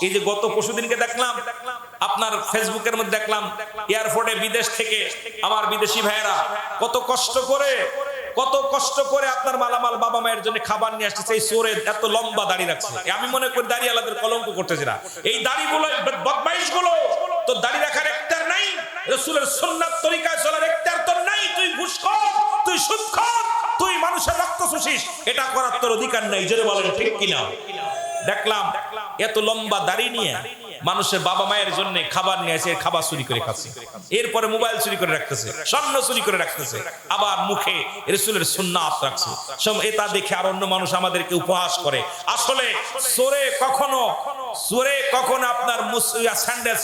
এই যে গত পরশুদিনকে দেখলাম আপনার ফেসবুকের মধ্যে দেখলাম এয়ারপোর্টে বিদেশ থেকে আমার বিদেশি ভাইয়েরা কত কষ্ট করে আপনার মালামাল বাবা মায়ের জন্য খাবার নিয়ে আসছে। এই চোরে এত লম্বা দাড়ি রাখছে, আমি মনে করি দাড়ি আলাদের কলঙ্ক করতেছে না। এই দাড়িগুলো বদমাইশ গুলো তো দাড়ি রাখার একটার নাই, রাসূলের সুন্নাত তরিকায় চলার একটার তোর নাই। তুই ঘুষখোর, তুই সুদখোর, তুই মানুষের রক্ত চুষিস, এটা করার তোর অধিকার নাই। জোরে বলেন ঠিক কিনা? দেখলাম এত লম্বা দাড়ি নিয়ে মানুষের বাবা মায়ের জন্য খাবার নিয়ে এসে খাবার চুরি করে খাচ্ছে, এরপরে মোবাইল চুরি করে রাখতেছে, স্বর্ণ চুরি করে রাখতেছে, আবার মুখে রাসূলের সুন্নাত রাখছে। সব এটা দেখে আর অন্য মানুষ আমাদেরকে উপহাস করে। আসলে চোরে কখনো আপনার স্যান্ডেল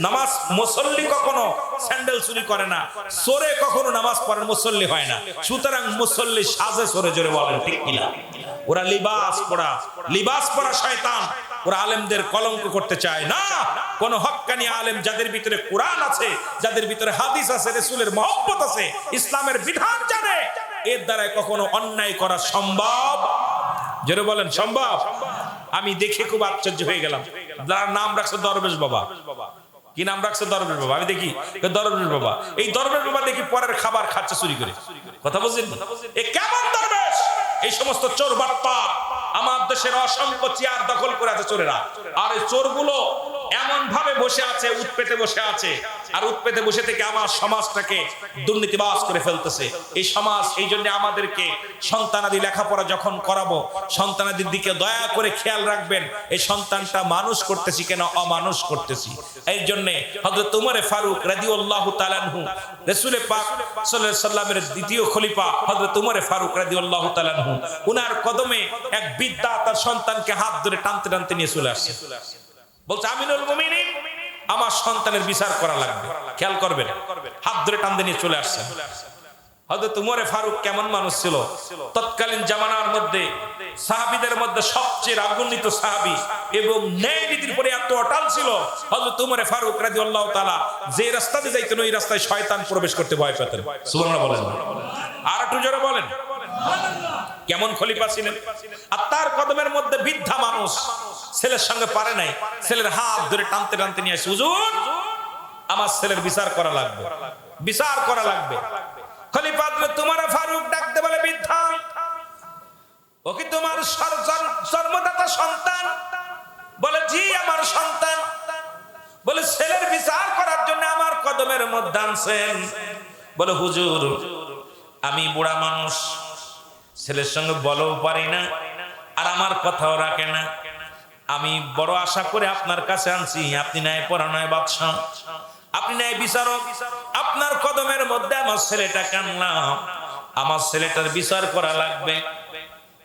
নামাজ মুসল্লি কখনো স্যান্ডেল চুরি করে না, চোরে কখনো নামাজ পড়েন মুসল্লি হয় না। সুতরাং মুসল্লি সাজে চোরে, জোরে বলেন ঠিক কিনা? ওরা লিবাস পরা শয়তান, ওরা আলেমদের কলঙ্ক করতে চায় না। কোন হক্কানি আলেম যাদের ভিতরে কোরআন আছে, যাদের ভিতরে হাদিস আছে, রাসূলের মহব্বত আছে, ইসলামের বিধান জানে, এর দ্বারা কখনো অন্যায় করা সম্ভব। জোরে বলেন সম্ভব? আমি দেখে খুব আশ্চর্য হয়ে গেলাম। যার নাম রাখছে দরবেশ বাবা, কি নাম রাখছে? দরবেশ বাবা। আমি দেখি দরবেশ বাবা, এই দরবেশ বাবা দেখি পরের খাবার খাচ্ছে চুরি করে। কথা বুঝলেন? এ কেমন দরবেশ? এই সমস্ত চোর বাটপা আমার দেশের অসংখ্য চেয়ার দখল করে আছে চোরেরা। আর এই চোরগুলো এমন ভাবে বসে আছে, উৎপেতে বসে আছে, আর উৎপেতে বসে থেকে আমার সমাজটাকে দুর্নীতিবাজ করে ফেলতেছে। এই সমাজ, এই জন্য আমাদেরকে সন্তানাদি লেখাপড়া যখন করাবো, সন্তানাদির দিকে দয়া করে খেয়াল রাখবেন, এই সন্তানটা মানুষ করতেছি কেন অমানুষ করতেছি। এই জন্য হযরত উমর ফারুক রাদিয়াল্লাহু তাআলা আনহু, রাসূল পাক সাল্লাল্লাহু আলাইহি সাল্লামের দ্বিতীয় খলিফা হযরত উমর ফারুক রাদিয়াল্লাহু তাআলা আনহু, উনার কদমে এক বৃদ্ধা তার সন্তানকে হাত ধরে টানতে টানতে নিয়ে চলে আসছে। বলছে, আমিনুল মুমিনিন, আমার সন্তানের বিচার করা লাগবে, খেয়াল করবেন। হাত ধরে টানতে নিয়ে চলে আসছে। হযরত উমর ফারুক কেমন মানুষ ছিল? তৎকালীন জামানার মধ্যে সাহাবীদের মধ্যে সবচেয়ে রাগান্বিত সাহাবী এবং ন্যায় নীতির উপরে এত অটল ছিল হযরত উমর ফারুক রাদিয়াল্লাহু তাআলা। যে রাস্তাতে যাইতেন ওই রাস্তায় শয়তান প্রবেশ করতে ভয় পেতেন। সুবহানাল্লাহ বলেন। আর একটু জোরে বলেন কেমন খলিফা ছিলেন। আর তার কদমের মধ্যে বৃদ্ধা মানুষ ছেলের সঙ্গে পারে নাই, ছেলের হাত ধরে টানতে টানতে নিয়ে আসে, হুজুর আমার ছেলের বিচার করা লাগবে, বিচার করা লাগবে। খলিফা হযরত উমর ফারুক ডাকতে বলে, বৃদ্ধা, ও কি তোমার জন্মদাতা সন্তান? বলে, জি আমার সন্তান। বলে, ছেলের বিচার করার জন্য আমার কদমের মধ্যে আনছেন? বলে, হুজুর আমি বুড়া মানুষ, ছেলের সঙ্গে বলও পারি না, আর আমার কথাও রাখে না। আমি বড় আশা করে আপনার কাছে আনছি, আপনি ন্যায় পরায়ণ বাদশা, আপনি ন্যায় বিচারক, আপনার কদমের মধ্যে আমার ছেলেটা কানলাম, আমার ছেলেটার বিচার করা লাগবে।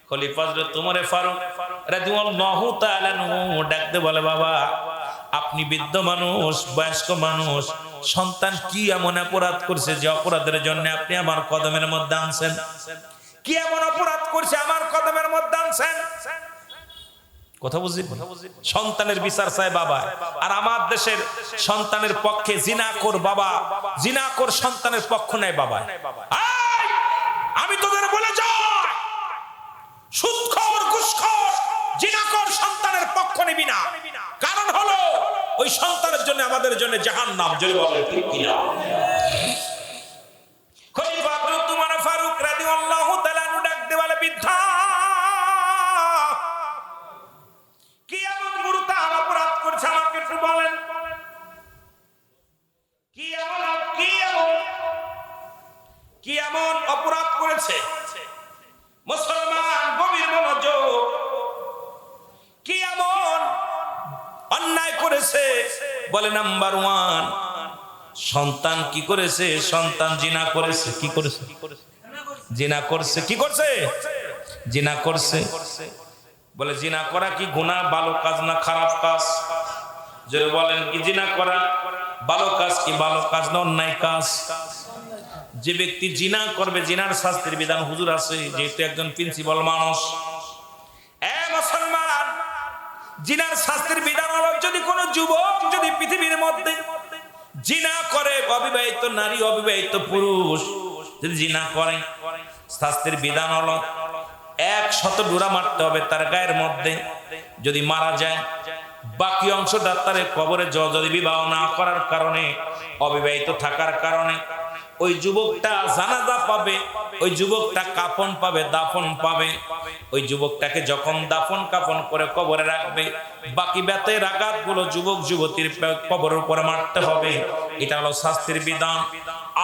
খলিফা হযরত উমর ফারুক রাদিয়াল্লাহু তাআলা আনহু ডাকতে বলে, বাবা আপনি বৃদ্ধ মানুষ, বয়স্ক মানুষ, সন্তান কি এমন অপরাধ করছে যে অপরাধের জন্য আপনি আমার কদমের মধ্যে আনছেন? কি এমন অপরাধ করছে আমার কদমের মধ্যে আনছেন? কথা বুঝি? সন্তানের বিচার চায় বাবা। আর আমার দেশের সন্তানের পক্ষে জিনাকোর বাবা, জিনাকোর সন্তানের পক্ষ নেয় বাবা। আমি তোদের বলে যাই, সুদখোর, ঘুষখোর, জিনাকোর সন্তানের পক্ষ নিবি না। কারণ হলো ওই সন্তানের জন্য আমাদের জন্য জাহান্নাম। জয় বলেন ঠিক কিনা? খলিফা হযরত উমর ফারুক রাদিয়াল্লাহু তাআলা আনহু ডাকতে বলে, বৃদ্ধা, কি এমন গুরুতর অপরাধ করছে আমাকে একটু বলেন। কি এমন অপরাধ করেছে? মুসলমান গভীর মনোযোগ, কি এমন অন্যায় করেছে? বলে, নাম্বার 1, সন্তান কি করেছে? সন্তান জিনা করেছে। কি করেছে? জিনা করছে। কি করছে? জিনা করছে। বলে, জিনা করা কি গুনাহ, ভালো কাজ না খারাপ কাজ? যদি বলেন কি জিনা করা ভালো কাজ কি ভালো কাজ না অন্যায় কাজ? যে ব্যক্তি জিনা করবে, জিনার শাস্তির বিধান হুজুর আছে, যেহেতু একজন প্রিন্সিপাল মানুষ। মুসলমান, জিনার শাস্তির বিধান হলো, যদি কোনো যুবক যদি পৃথিবীর মধ্যে জিনা করে, অবিবাহিত নারী, অবিবাহিত পুরুষ যদি জিনা করে, শাস্তির বিধান হলো 100 ডোরা মারতে হবে তার গায়ের মধ্যে। যদি মারা যায় বাকি অংশটা তারে কবরে যদি বিবাহ না করার কারণে, অবিবাহিত থাকার কারণে ওই যুবকটা জানাজা পাবে, ওই যুবকটা কাফন পাবে, দাফন পাবে। ওই যুবকটাকে যখন দাফন কাফন করে কবরে রাখবে, বাকি বেতের আঘাতগুলো যুবক যুবতীর কবরের উপরে মারতে হবে। এটা হলো শাস্তির বিধান।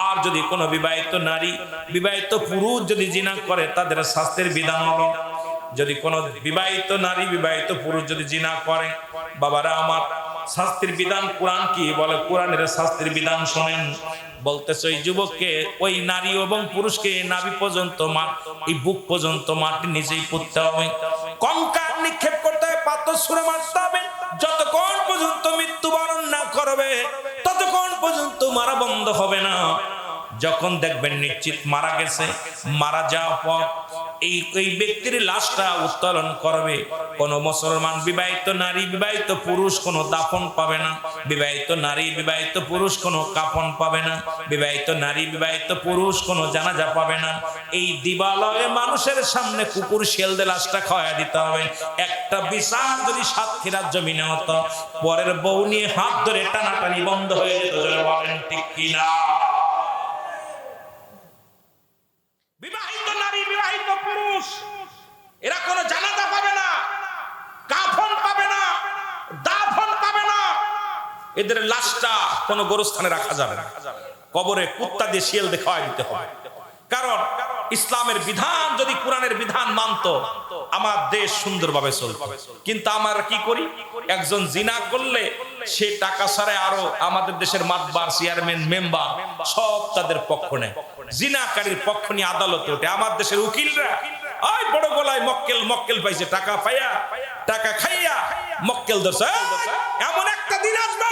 আর যদি কোনো বিবাহিত নারী, বিবাহিত পুরুষ যদি জিনা করে, তাদের শাস্তির বিধান হলো, যদি কোনো বিবাহিত নারী, বিবাহিত পুরুষ যদি জিনা করে, বাবারা আমার, শাস্তির বিধান কোরআন কি বলে? কোরআনের শাস্তির বিধান শোনেন। বলতেছে ওই যুবককে, ওই নারী এবং পুরুষকে নাভি পর্যন্ত, এই বুক পর্যন্ত মাটি নিজেই পুঁততে হবে, কঙ্কাল নিক্ষেপ করতে হবে, পাথর ছুঁড়ে মারতে হবে। যতক্ষণ পর্যন্ত মৃত্যুবরণ না করবে, ততক্ষণ পর্যন্ত মারা বন্ধ হবে না। যখন দেখবেন নিশ্চিত মারা গেছে, মারা যাওয়ার পর এই ব্যক্তির লাশটা উত্তোলন করবে। কোন মুসলমান বিবাহিত নারী, বিবাহিত পুরুষ কোনো দাফন পাবে না, বিবাহিত নারী, বিবাহিত পুরুষ কোনো কাফন পাবে না, বিবাহিত নারী, বিবাহিত পুরুষ কোনো জানাজা পাবে না। এই দিবালয়ে মানুষের সামনে কুকুর শিয়ালদের লাশটা খাওয়া দিতে হবে। একটা বিচার যদি সাতক্ষীরার জমিনে হতো, পরের বউ নিয়ে হাত ধরে টানাটানি বন্ধ হয়ে যেত। বলেন ঠিক কিনা? বিবাহিত নারী, বিবাহিত পুরুষ এরা কোনো জানাজা পাবে না, কাফন পাবে না, দাফন পাবে না। এদের লাশটা কোনো গোরস্থানে রাখা যাবে না, কবরে কুত্তা দিয়ে শিয়াল দিয়ে খাওয়াই দিতে হবে। কারণ ইসলামের বিধান যদি কোরআনের বিধান মানতো, আমার দেশ সুন্দরভাবে চলত। কিন্তু আমরা কি করি? একজন জিনা করলে সে টাকা ছাড়াই আরো আমাদের দেশের মাতবার, চেয়ারম্যান, মেম্বার সব তাদের পক্ষ নেয়, জিনাকারীর পক্ষ নিয়ে আদালতে ওঠে। আমার দেশের উকিলরা ওই বড় গলায় মক্কেল মক্কেল পাইছে, টাকা পাইয়া, টাকা খাইয়া মক্কেল ধরছে। এমন একটা দিন আসবে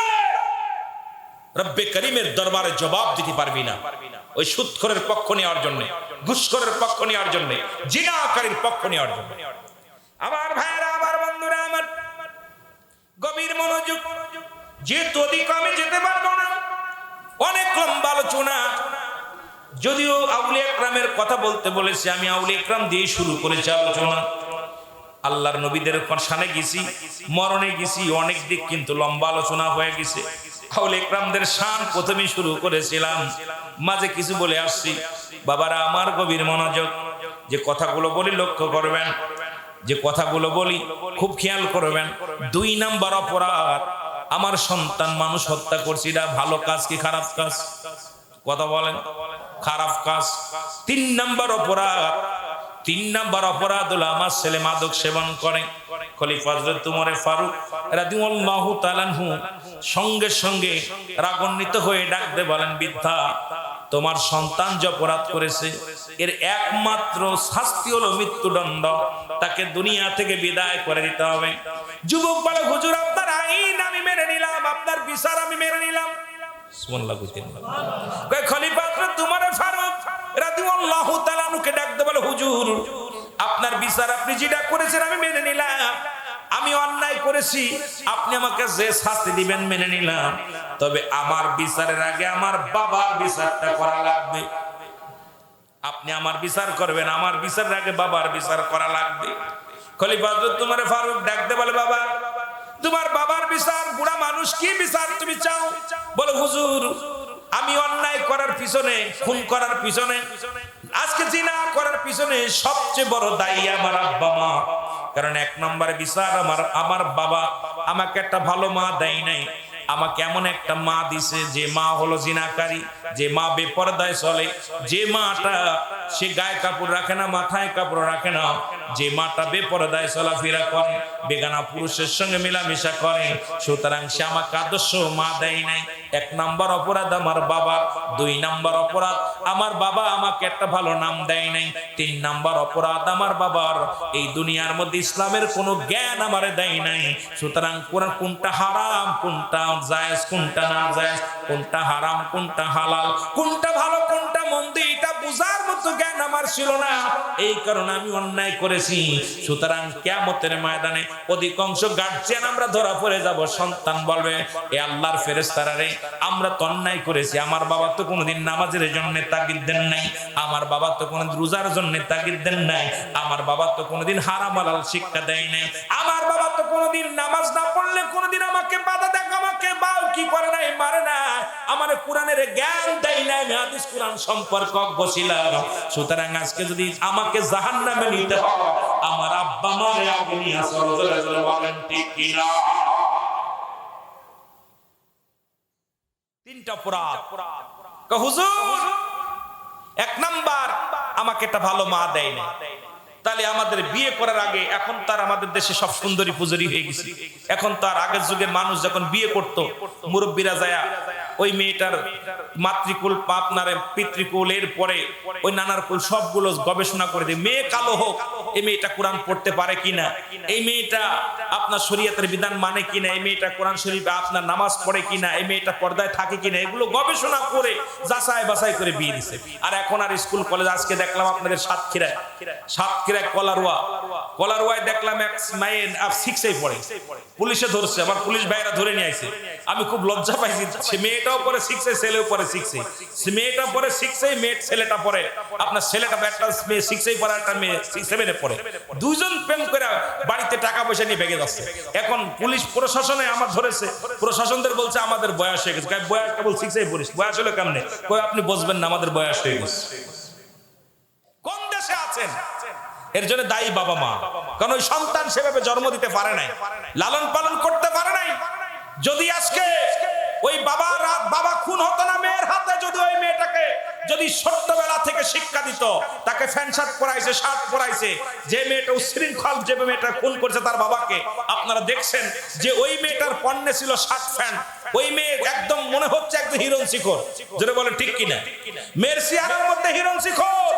রব্বে করিমের দরবারে জবাব দিতে পারবি না, ওই সুদখোরের পক্ষ নেওয়ার জন্য, ঘুষখোরের পক্ষ নেওয়ার জন্য, জিনাকারীর পক্ষ নেওয়ার জন্য। আমার ভাইরা, আমার বন্ধুরা, আমার গভীর মনোযোগ। যেহেতু অধিক আমি যেতে পারবো না, অনেক লম্বা আলোচনা। যদিও আউলিয়া ইকরামের কথা বলতে বলেছে, আমি আউলিয়া ইকরাম দিয়ে শুরু করেছি আলোচনা। আল্লাহর নবীদের শানে গেছি, মরণে গেছি, অনেক দিক কিন্তু লম্বা আলোচনা হয়ে গেছে। আউলিয়া ইকরামদের শান প্রথমে শুরু করেছিলাম, মাঝে কিছু বলে আসছি। বাবারা আমার, গভীর মনোযোগ। যে কথাগুলো বলি লক্ষ্য করবেন, যে কথাগুলো বলি খুব খেয়াল করবেন। 2 নাম্বার অপরাধ, আমার সন্তান মানুষ হত্যা করছি, এটা ভালো কাজ কি খারাপ কাজ? কথা বলেন, খারাপ কাজ। 3 নাম্বার অপরাধ, 3 নাম্বার অপরাধ হলো আমার ছেলে মাদক সেবন করে। খলিফা হযরত উমর ফারুক রাদিয়াল্লাহু তাআলা আনহু সঙ্গে সঙ্গে রাগান্বিত হয়ে ডাকতে বলেন, বৃদ্ধা, তোমার সন্তান যে অপরাধ করেছে, এর একমাত্র শাস্তি হলো মৃত্যুদণ্ড, তাকে দুনিয়া থেকে বিদায় করে দিতে হবে। যুবক বলে, হুজুর আপনার আইন আমি মেনে নিলাম, আপনার বিচার আমি মেনে নিলাম। সুবহানাল্লাহ কইতেন। কয় খলিফা হযরত উমর ফারুক রাদিয়াল্লাহু তাআলা আনহুকে ডাকতে বলে, হুজুর আপনার বিচার আপনি যেটা করেছেন আমি মেনে নিলাম, আমি অন্যায় করেছি, আপনি আমাকে যে শাস্তি দিবেন মেনে নিলাম, তবে আমার বিচারের আগে আমার বাবার বিচারটা করা লাগবে। আপনি আমার বিচার করবেন, আমার বিচারের আগে বাবার বিচার করা লাগবে। খলিফা হযরত উমর ফারুক ডাকতে বলে, বাবা তোমার বাবার বিচার, বুড়া মানুষ কি বিচার তুমি চাও? বলে, হুজুর আমি অন্যায় করার পিছনে, খুন করার পিছনে, আজকে জিনা করার পিছনে সবচেয়ে বড় দায়ী আমার আব্বা মা। কারণ 1 নম্বর বিচার, আমার বাবা আমাকে একটা ভালো মা দেয় নাই, আমাকে এমন একটা মা দিছে যে মা হলো জিনাকারী, যে মা বেপরদায় চলে, যে মাটা সে গায়ে কাপড় রাখে না, মাথায় কাপড় রাখে না, যে মাটা বেপরদায় চলাফেরা করে, বেগানা পুরুষের সঙ্গে মেলামেশা করে, সুতরাং সে আমাকে আদর্শ মা দেয় নাই। 1 নম্বর অপরাধ আমার বাবার। 2 নম্বর অপরাধ, আমার বাবা আমাকে একটা ভালো নাম দেয় নাই। 3 নম্বর অপরাধ, আমার বাবার এই দুনিয়ার মধ্যে ইসলামের কোনো জ্ঞান আমারে দেয় নাই। সুতরাং কোনটা হারাম, কোনটা জায়েজ, কোনটা না জায়েজ, কোনটা হারাম, কোনটা হালাল, কোনটা ভালো, কোনটা মন্দ, এটা বুঝার মতো মতো জ্ঞান আমার ছিল না, এই কারণে আমি অন্যায় করেছি। সুতরাং কিয়ামতের ময়দানে অধিকাংশ গার্জিয়ান আমরা ধরা পড়ে যাব। সন্তান বলবে, এ আল্লাহর ফেরেশতারা রে, আমরা তো অন্যায় করেছি, আমার বাবা তো কোনোদিন নামাজের জন্য তাগিদ দেন নাই, আমার বাবা তো কোনোদিন রোজার জন্য তাগিদ দেন নাই, আমার বাবা তো কোনোদিন হারাম হালাল শিক্ষা দেয় নাই, আমার বাবা তো কোনোদিন নামাজ না পড়লে কোনোদিন আমাকে বাধা দেয়, আমাকে বাউ কি করে নাই, মারে না, আমার কোরআনের জ্ঞান দেয় নাই, আমি হাদিস কোরআন সম্পর্ক অজ্ঞ ছিলাম। সুতরাং আজকে যদি আমাকে জাহান্নামে নিতে হয়, আমার আব্বা মারে আগে নিয়ে আসো, জোরে জোরে বলেন ঠিক কিনা। তিনটা অপরাধ। হুজুর, এক নাম্বার, আমাকে একটা ভালো মা দেয় না। তাহলে আমাদের বিয়ে করার আগে, এখন তার আমাদের দেশে সব সুন্দরী পুজোরি হয়ে গেছে, এখন তার আগের যুগে মানুষ যখন বিয়ে করতো, মুরব্বীরা যায় ওই মেয়েটার মাতৃকুল, আপনার পিতৃকুল, এর পরে ওই নানার কুল সবগুলো গবেষণা করে দেয়। মেয়ে কালো হোক, এই মেয়েটা কোরআন পড়তে পারে কিনা, এই মেয়েটা আপনার শরীয়তের বিধান মানে কিনা, এই মেয়েটা কোরআন শরীফে আপনার নামাজ পড়ে কিনা, এই মেয়েটা পর্দায় থাকে কিনা, এগুলো গবেষণা করে যাচাই বাছাই করে বিয়ে দিছে। আর এখন আর স্কুল কলেজ, আজকে দেখলাম আপনাদের সাতক্ষীরায় কলারওয়ায় দেখলাম এক মেয়ে 6 পড়ে, পুলিশে ধরছে, আবার পুলিশ ভাইরা ধরে নিয়ে আসে। আমি খুব লজ্জা পাইছি, সে মেয়েটাও পড়ে 6, ছেলেও পড়ে 6, মেয়েটা পড়ে 6, মেয়ে ছেলেটা পড়ে আপনার ছেলেটা একটা মেয়ে 6 পড়ে, একটা মেয়ে 7 পড়ে, দুইজন প্রেম করে বাড়িতে টাকা পয়সা নিয়ে ভেগে যাচ্ছে। এখন পুলিশ প্রশাসনে আমার ধরেছে, প্রশাসনদের বলছে আমাদের বয়স হয়ে গেছে। বয়স কেবল 6 পড়িস, বয়স হলো কেমনে? কই আপনি বুঝবেন না আমাদের বয়স হয়ে গেছে। কোন দেশে আছেন? এর জন্য দায়ী বাবা মা, কারণ ওই সন্তান সেভাবে জন্ম দিতে পারে নাই, লালন পালন করতে পারে নাই। যদি আজকে ওই বাবা খুন হতো না মেয়ের হাতে, যদি ওই মেয়েটাকে যদি ছোট্টবেলা থেকে শিক্ষা দিত, তাকে ফ্যান শার্ট পরাইছে, শার্ট পরাইছে, যে মেয়েটা উশৃঙ্খল, যে মেয়েটা খুন করেছে তার বাবাকে, আপনারা দেখছেন যে ওই মেয়েটার পণ্যে ছিল শার্ট ফ্যান, ওই মেয়ে একদম মনে হচ্ছে একদম হিরণ শিখর, যেটা বলে ঠিক কিনা, মেয়ের চেহারার মধ্যে হিরণ শিখর।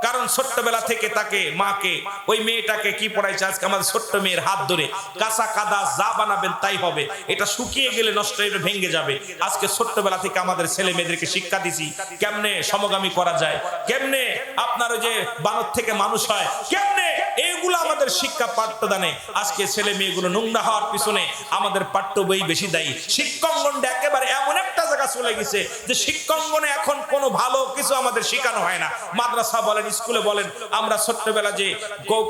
কারণ ছোট্টবেলা থেকে তাকে মাকে ওই মেয়েটাকে কি পড়াইছে, আজকে আমাদের ছোট্ট মেয়ের হাত ধরে কাঁচা কাদা যা বানাবেন তাই হবে, এটা শুকিয়ে গেলে নষ্ট হয়ে ভেঙে যাবে। আজকে ছোট্টবেলা থেকে আমাদের ছেলে মেয়েদেরকে শিক্ষা দিছি কেমনে সমগামী করা যায়, কেমনে আপনার ওই যে বানর থেকে মানুষ হয়, কেমনে, এইগুলো আমাদের শিক্ষা পাঠ্যদানে। আজকে ছেলে মেয়েগুলো নোংরা হওয়ার পিছনে আমাদের পাঠ্য বই বেশি দায়ী। শিক্ষাঙ্গনটা একেবারে এমন একটা জায়গা চলে গেছে যে শিক্ষাঙ্গনে এখন কোনো ভালো কিছু আমাদের শেখানো হয় না। মাদ্রাসা বলেন, স্কুলে বলেন, আমরা ছোট্টবেলা যে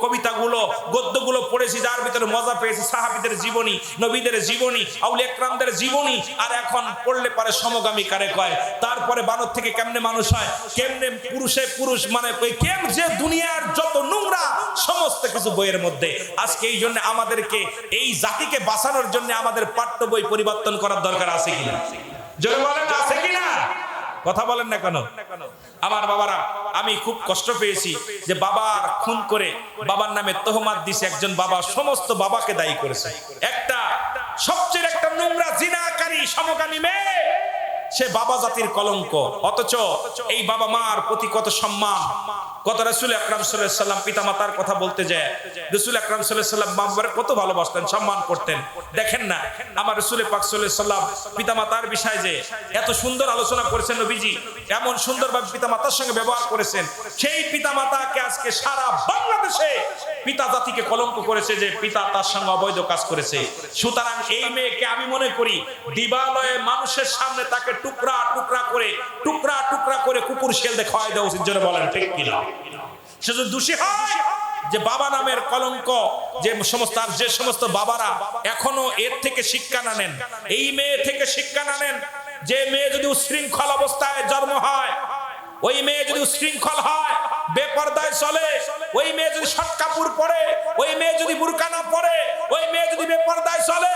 কবিতাগুলো গদ্যগুলো পড়েছি, যার ভিতরে মজা পেয়েছি, সাহাবীদের জীবনী, নবীদের জীবনী, আউলিয়া একরামদের জীবনী, আর এখন পড়লে পারে সমগামী কারে কয়, তারপরে বানর থেকে কেমনে মানুষ হয়, কেমনে পুরুষে পুরুষ মানে কেম, যে দুনিয়ার যত নোংরা সমস্ত কিছু বইয়ের মধ্যে। আজকে এই জন্য আমাদেরকে এই জাতিকে বাঁচানোর জন্য আমাদের পাঠ্য বই পরিবর্তন করার দরকার আছে কিনা? জোরে বলেন, আছে কিনা? কথা বলেন না কেন? আমার বাবারা, আমি খুব কষ্ট পেয়েছি যে বাবার খুন করে বাবার নামে তহমাত দিছে একজন বাবা, সমস্ত বাবাকে দায়ী করেছে। একটা সবচেয়ে একটা নোংরা জিনাকারী সমকামী মেয়ে, সে বাবা জাতির কলঙ্ক। অথচ এই বাবা মার প্রতি কত সম্মান, কত রাসূল আকরাম সাল্লাল্লাহু আলাইহি সাল্লাম পিতা মাতার কথা বলতে যায়, রাসূল আকরাম সাল্লাল্লাহু আলাইহি সাল্লাম বাবারে কত ভালোবাসতেন, সম্মান করতেন। দেখেন না আমার রাসূল পাক সাল্লাল্লাহু আলাইহি সাল্লাম পিতা মাতার বিষয়ে যে এত সুন্দর আলোচনা করেছেন, নবীজি এমন সুন্দরভাবে পিতা মাতার সঙ্গে ব্যবহার করেছেন, সেই পিতা মাতাকে আজকে সারা বাংলাদেশে পিতা জাতিকে কলঙ্ক করেছে যে পিতা তার সঙ্গে অবৈধ কাজ করেছে। সুতরাং এই মেয়েকে আমি মনে করি দিবালয়ে মানুষের সামনে তাকে টুকরা টুকরা করে কুকুর শেলতে খাওয়াই দেওয়া উচিত। জোরে বলেন ঠিক কিনা? সে যদি দোষী হয়, যে বাবা নামের কলঙ্ক, যে সমস্ত বাবারা এখনো এর থেকে শিক্ষা না নেন, এই মেয়ে থেকে শিক্ষা না নেন, যে মেয়ে যদি উশৃঙ্খল অবস্থায় জন্ম হয়, ওই মেয়ে যদি উশৃঙ্খল হয়, বেপরদায় চলে, ওই মেয়ে যদি শর্ট কাপড় পরে, ওই মেয়ে যদি বুরকা না পরে, ওই মেয়ে যদি বেপরদায় চলে,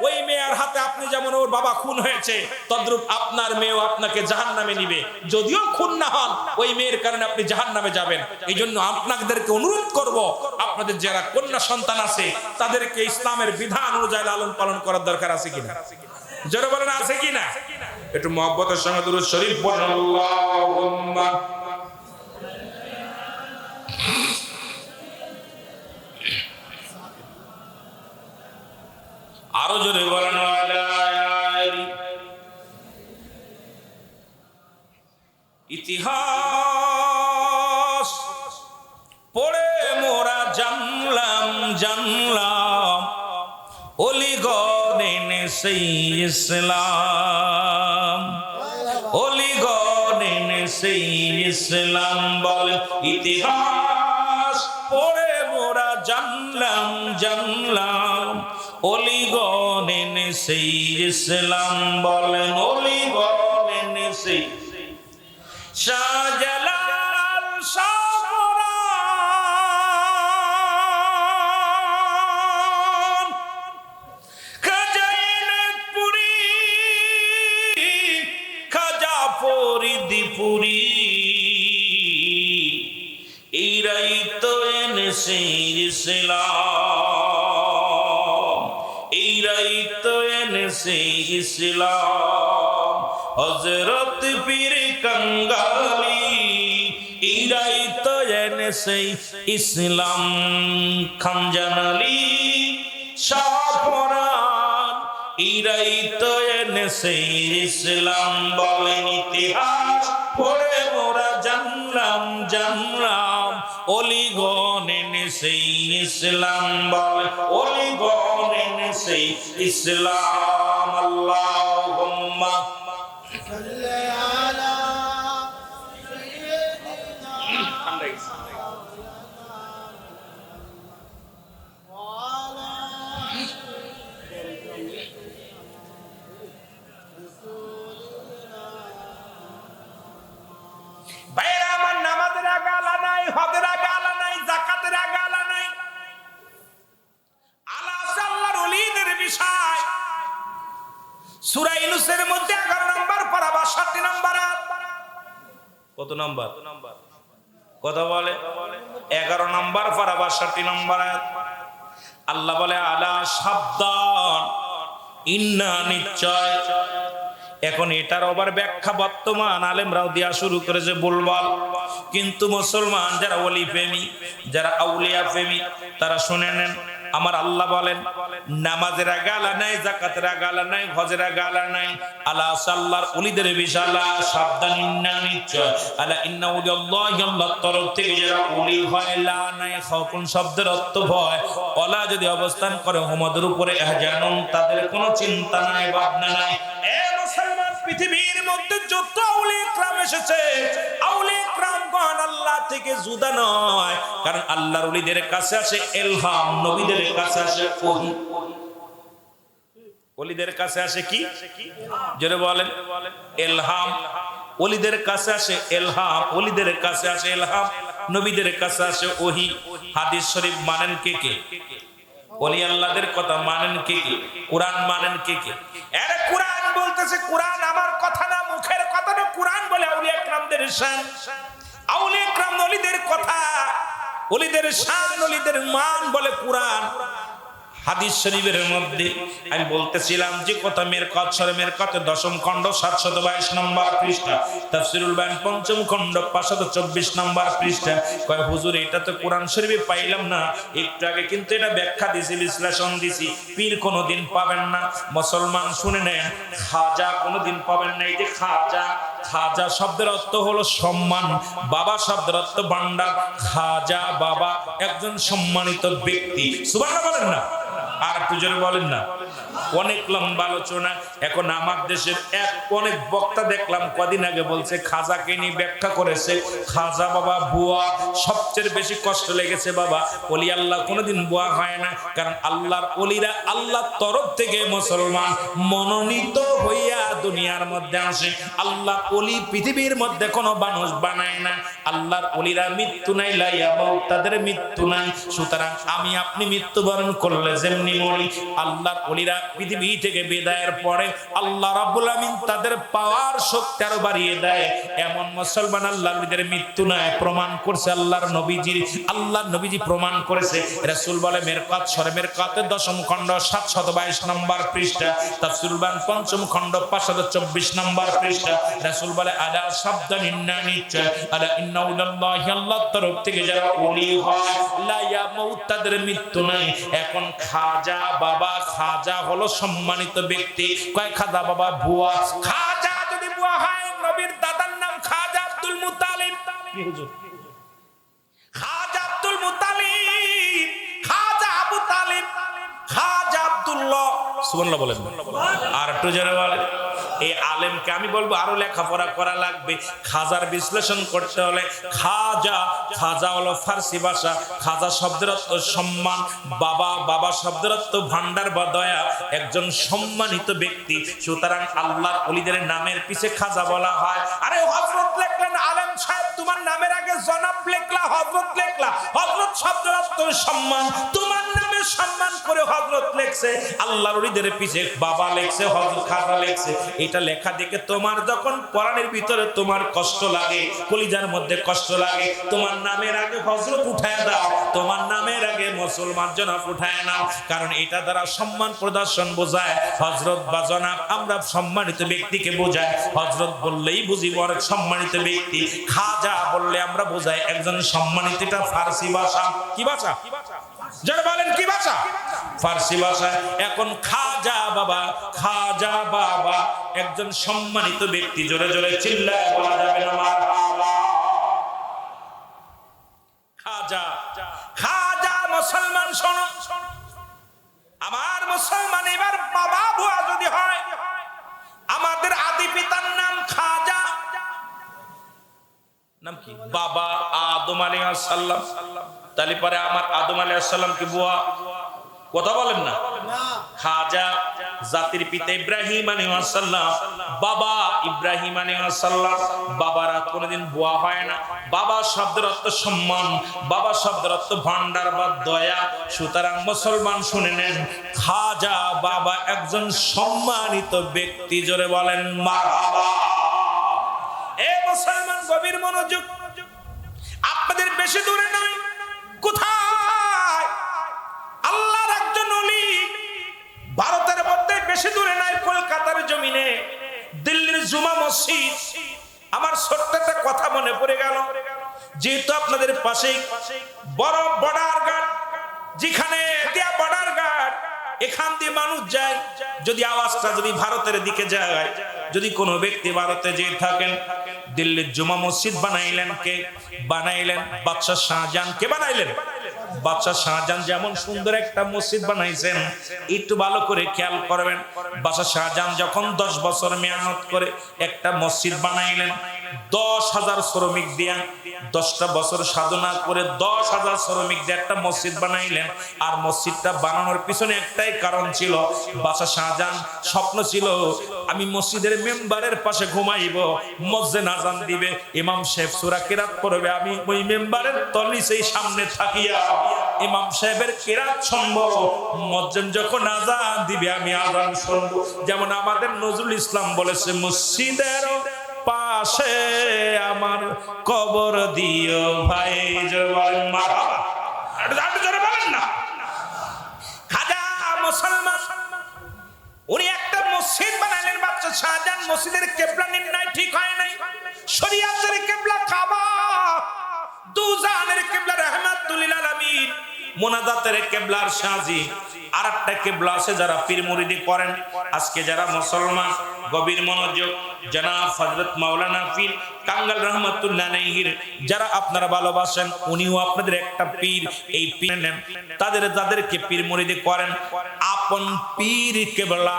ওই মেয়ের হাতে আপনি যেমন ওর বাবা খুন হয়েছে, তদ্রূপ আপনার মেয়েও আপনাকে জাহান্নামে নিবে। যদিও খুন না হন, ওই মেয়ের কারণে আপনি জাহান্নামে যাবেন। এই জন্য আপনাদেরকে অনুরোধ করব, আপনাদের যারা কন্যা সন্তান আছে তাদেরকে ইসলামের বিধান অনুযায়ী লালন পালন করার দরকার আছে কিনা? জোরে বলেন, আছে কিনা? একটু মহব্বতের সঙ্গে দুরূদ শরীফ পড়ুন। আল্লাহুম্মা আরো জোরে বলেন। ইতিহাস সেই ইসলাম, অলিগণ এনে সেই ইসলাম। বলে ইতিহাস পড়ে মোরা জানলাম জানলাম, অলিগণ এনে সেই ইসলাম। বলেন অলিগণ এনে সেই শাহজালাল শাহপরান, খাজা ইনায়তপুরী, খাজা ফরিদপুরী, এরাই তো এনেছে ইসলাম, এরাই তো এনেছে ইসলাম। হযরত পীর কাঙ্গালি, এরাই তো এনেছে ইসলাম। খানজানালি শাহপরান, এরাই তো এনেছে ইসলাম। বলেন ইতিহাস পড়ে মোরা জানলাম জানলাম, অলিগণ এনেছে ইসলাম। বলে অলিগণ এনেছে ইসলাম। আল্লাহুম্মা সাল্লি আলা সূরা ইউনূসের মধ্যে 11 নম্বর পারা 62 নম্বর আয়াত। কত নম্বর? কথা বলে 11 নম্বর পারা 62 নম্বর আয়াত। আল্লাহ বলে আলা সাবধান, ইন্না নিশ্চয়। এখন এটার আবার ব্যাখ্যা বর্তমান আলেমরাও দেয়া শুরু করেছে বলবাল, কিন্তু মুসলমান যারা ওলি প্রেমী, যারা আউলিয়া প্রেমী, তারা শুনে নেন। আমার আল্লাহ বলেন নামাজের আগে আলা নাই, যাকাতের আগে আলা নাই, হজের আগে আলা নাই। আলা সাল্লার ওলিদের বিশালা সাবধান, ইন্না নিশ্চয়, আলা ইন্না উলিয়াল্লাহি, আল্লাহর তরফ থেকে যারা ওলি হয়, লা নাই খাউফুন শব্দের অর্থ ভয়, ওলা যদি অবস্থান করে হুমদের উপরে ইহজানুন, তাদের কোনো চিন্তা নাই, ভাবনা নাই। এ মুসলমান, পৃথিবীর মধ্যে যত আউলিয়া کرام এসেছে, আউলিয়া کرامগণ আল্লাহ থেকে জুদা নয়, কারণ আল্লাহর ওলিদের কাছে আসে ইলহাম, নবীদের কাছে আসে ওহী। ওলিদের কাছে আসে কি? জোরে বলেন ইলহাম। ওলিদের কাছে আসে ইলহাম, ওলিদের কাছে আসে ইলহাম, নবীদের কাছে আসে ওহী। হাদিস শরীফ মানেন কে কে? ওলি আল্লাহদের কথা মানেন কে কে? কোরআন মানেন কে কে? আরে কোরআন বলতেছে, কোরআন আমার কথা না, মুখের কথা না, কোরআন বলে আউলিয়া کرامদের শান। আউলিয়া کرام ওলিদের কথা, ওলিদের শান, ওলিদের মান বলে কোরআন। হাদিস শরীফের মধ্যে আমি বলতেছিলাম যে কথা, মিরকাত শরীফ মিরকাত 10ম খণ্ড 722 নম্বর পৃষ্ঠা, তাফসীরুল বায়ান 5ম খণ্ড 524 নম্বর পৃষ্ঠা। কয় হুজুর এটা তো কোরআন শরীফে পাইলাম না, একটু আগে কিন্তু এটা ব্যাখ্যা দিছি, বিশ্লেষণ দিছি। পীর কোনোদিন পাবেন না, মুসলমান শুনে নেন, খাজা কোনোদিন পাবেন না। এই যে খাজা, খাজা শব্দের অর্থ হলো সম্মান, বাবা শব্দের অর্থ ভান্ডার। খাজা বাবা একজন সম্মানিত ব্যক্তি। সুবহানাল্লাহ বলেন না, আর একটু জোরে বলেন না। অনেক লম্বা আলোচনা। এখন আমার দেশের অনেক বক্তা দেখলাম কদিন আগে বলছে খাজাকে নিয়ে ব্যাখ্যা করেছে, খাজা বাবা বুয়া। সবচেয়ে বেশি কষ্ট লেগেছে বাবা, ওলি আল্লাহ কোনোদিন বুয়া হয় না, কারণ আল্লাহর ওলিরা আল্লাহর তরফ থেকে মুসলমান মনোনীত হইয়া দুনিয়ার মধ্যে আসে। আল্লাহ ওলি পৃথিবীর মধ্যে কোনো মানুষ বানায় না। আল্লাহর ওলিরা মৃত্যু নাই, তাদের মৃত্যু নাই। সুতরাং আমি আপনি মৃত্যুবরণ করলে যেমনি মরি, আল্লাহর ওলিরা পৃথিবী থেকে বিদায়ের পরে আল্লাহ রাব্বুল আমিন তাদের পাওয়ার শক্তি আরো বাড়িয়ে দেয়। এমন মুসলমান আল্লাহর ওলিদের মৃত্যু নাই, প্রমাণ করছে আল্লাহর নবীজি প্রমাণ করেছে। রাসূল বলে মিরকাত শরীফ মিরকাতের 10ম খণ্ড 722 নম্বর পৃষ্ঠা, তাফসীরুল বায়ান 5ম খণ্ড 524 নম্বর পৃষ্ঠা। রাসূল বলে আলা সাবধান, ইন্না নিশ্চয়, আলা ইন্না উলাল্লাহি, আল্লাহর তরফ থেকে যারা ওলি হয়, লা ইয়ামুত, তাদের মৃত্যু নাই। এখন খাজা বাবা, খাজা হলো সম্মানিত ব্যক্তি। কয় খাজা বাবা বুয়া? খাজা যদি বুয়া হয়, নবীর দাদার নাম খাজা আব্দুল মুত্তালিব। কি হুজুর? খাজা আব্দুল মুত্তালিব, খাজা আবু তালিব, খাজা আব্দুল্লাহ, সুবহানাল্লাহ বলেন না, আর একটু জোরে বলেন। এই আলেমকে আমি বলবো আরো লেখাপড়া করা লাগবে। খাজার বিশ্লেষণ করতে হলে খাজা হলো ফার্সি ভাষা। খাজা শব্দের অর্থ সম্মান, বাবা শব্দের অর্থ ভান্ডার বা দয়া, একজন সম্মানিত ব্যক্তি। সুতরাং আল্লাহর ওলিদের নামের পিছে খাজা বলা হয়। আরে হযরত লিখলেন, আলেম সাহেব তোমার নামের আগে জনাব লিখলা, হযরত লিখলা, হযরত শব্দের অর্থ সম্মান, তোমার নামে সম্মান করে হযরত লিখছে। আল্লাহর ওলিদের পিছে বাবা লিখছে, হযরত খাজা লিখছে। এটা লেখা দেখে তোমার যখন পরাণের ভিতরে তোমার কষ্ট লাগে, কলিজার মধ্যে কষ্ট লাগে, তোমার নামের আগে হযরত উঠায় দাও, তোমার নামের আগে মুসলমান জনাব উঠায় নাও। কারণ এটা দ্বারা সম্মান প্রদর্শন বোঝায়। হযরত বা জনাব আমরা সম্মানিত ব্যক্তিকে বোঝায়। হযরত বললেই বুঝি বড় সম্মানিত ব্যক্তি। খাজা বললে আমরা বোঝাই একজন সম্মানিত। এটা ফার্সি ভাষা। কি ভাষা? যারা বলেন কি ভাষা? ফার্সি ভাষা। এখন খাজা বাবা একজন সম্মানিত ব্যক্তি। জোরে জোরে চিল্লায় বলা যাবে না মারহাবা। খাজা মুসলমান শোনো, আমার মুসলমান এবার বাবা ভুয়া যদি হয়, আমাদের আদি পিতার নাম খাজা, নাম কি? বাবা আদম আলাইহিস সালাম। তাহলে পরে আমার আদম আলাইহিস সালাম কি বুয়া? কথা বলেন না। খাজা জাতির পিতা ইব্রাহিম আলাইহিস সালাম, বাবা ইব্রাহিম আলাইহিস সালাম। বাবারা কোনদিন বুয়া হয় না। বাবা শব্দের অর্থ সম্মান, বাবা শব্দের অর্থ ভান্ডার বা দয়া। সুতরাং মুসলমান শুনে নেন, খাজা বাবা একজন সম্মানিত ব্যক্তি। জোরে বলেন মারহাবা। এ মুসলমান গভীর মনোযোগ, আপনাদের বেশি দূরে নয়, কোথায়? আল্লাহর একজন ওলি, ভারতের মধ্যে বেশি দূরে নাই, কলকাতার জমিনে দিল্লির জুমা মসজিদ। আমার ছোট্ট একটা কথা মনে পড়ে গেল, যেহেতু আপনাদের পাশেই বড় বর্ডার গার্ড, যেখানে দিয়া বর্ডার গার্ড, এখান দিয়ে মানুষ যায়। যদি আওয়াজটা যদি ভারতের দিকে যায়, যদি কোনো ব্যক্তি ভারতে যেয়ে থাকেন, দিল্লির জুমা মসজিদ বানাইলেন কে? বানাইলেন বাদশাহ শাহজাহান। কে বানাইলেন? বাদশাহ শাহজাহান। যেমন সুন্দর একটা মসজিদ বানাইছেন, একটু ভালো করে খেয়াল করবেন। বাদশাহ শাহজাহান যখন 10 বছর মেহনত করে একটা মসজিদ বানাইলেন, 10,000 শ্রমিক দিয়া 10টা বছর সাধনা করে 10,000 শ্রমিক দিয়ে একটা মসজিদ বানাইলেন। আর মসজিদটা বানানোর পিছনে একটাই কারণ ছিল, বাদশাহ শাহজাহান স্বপ্ন ছিল, আমি মসজিদের মেম্বারের পাশে ঘুমাইব, মসজিদে আযান দিবে, ইমাম সাহেব সূরা কিরাত পড়বে, আমি ওই মেম্বারের তলিসেই সামনে থাকিয়া ইমাম সাহেবের কিরাত শুনবো, মুয়াজ্জিন যখন আযান দিবে আমি আযান শুনবো। যেমন আমাদের নজরুল ইসলাম বলেছে, মসজিদের পাশে আমার কবর দিও ভাই। জোরে মারহাবা। আর জোরে বলেন না। খাজা মুসলমান, উনি একটা মসজিদ বানালেন বাদশাহ শাহজাহান। মসজিদের কিবলা নির্ণয় ঠিক হয় নাই। শরিয়াতের কিবলা কাবা, দুজানের কিবলা রাহমাতুল লিল আলামিন, মুনাজাতের কিবলা শাহজি। আর একটা কিবলা আছে যারা পীর মুরিদি করেন। আজকে যারা মুসলমান, গভীর মনোযোগ, জনাব হযরত মাওলানা পীর কাঙ্গাল রহমাতুল্লাহ আলাইহির যারা আপনারা ভালোবাসেন, উনিও আপনাদের একটা পীর। এই পীর নেন, যাদেরকে পীর মুরিদি করেন, আপন পীর কিবলা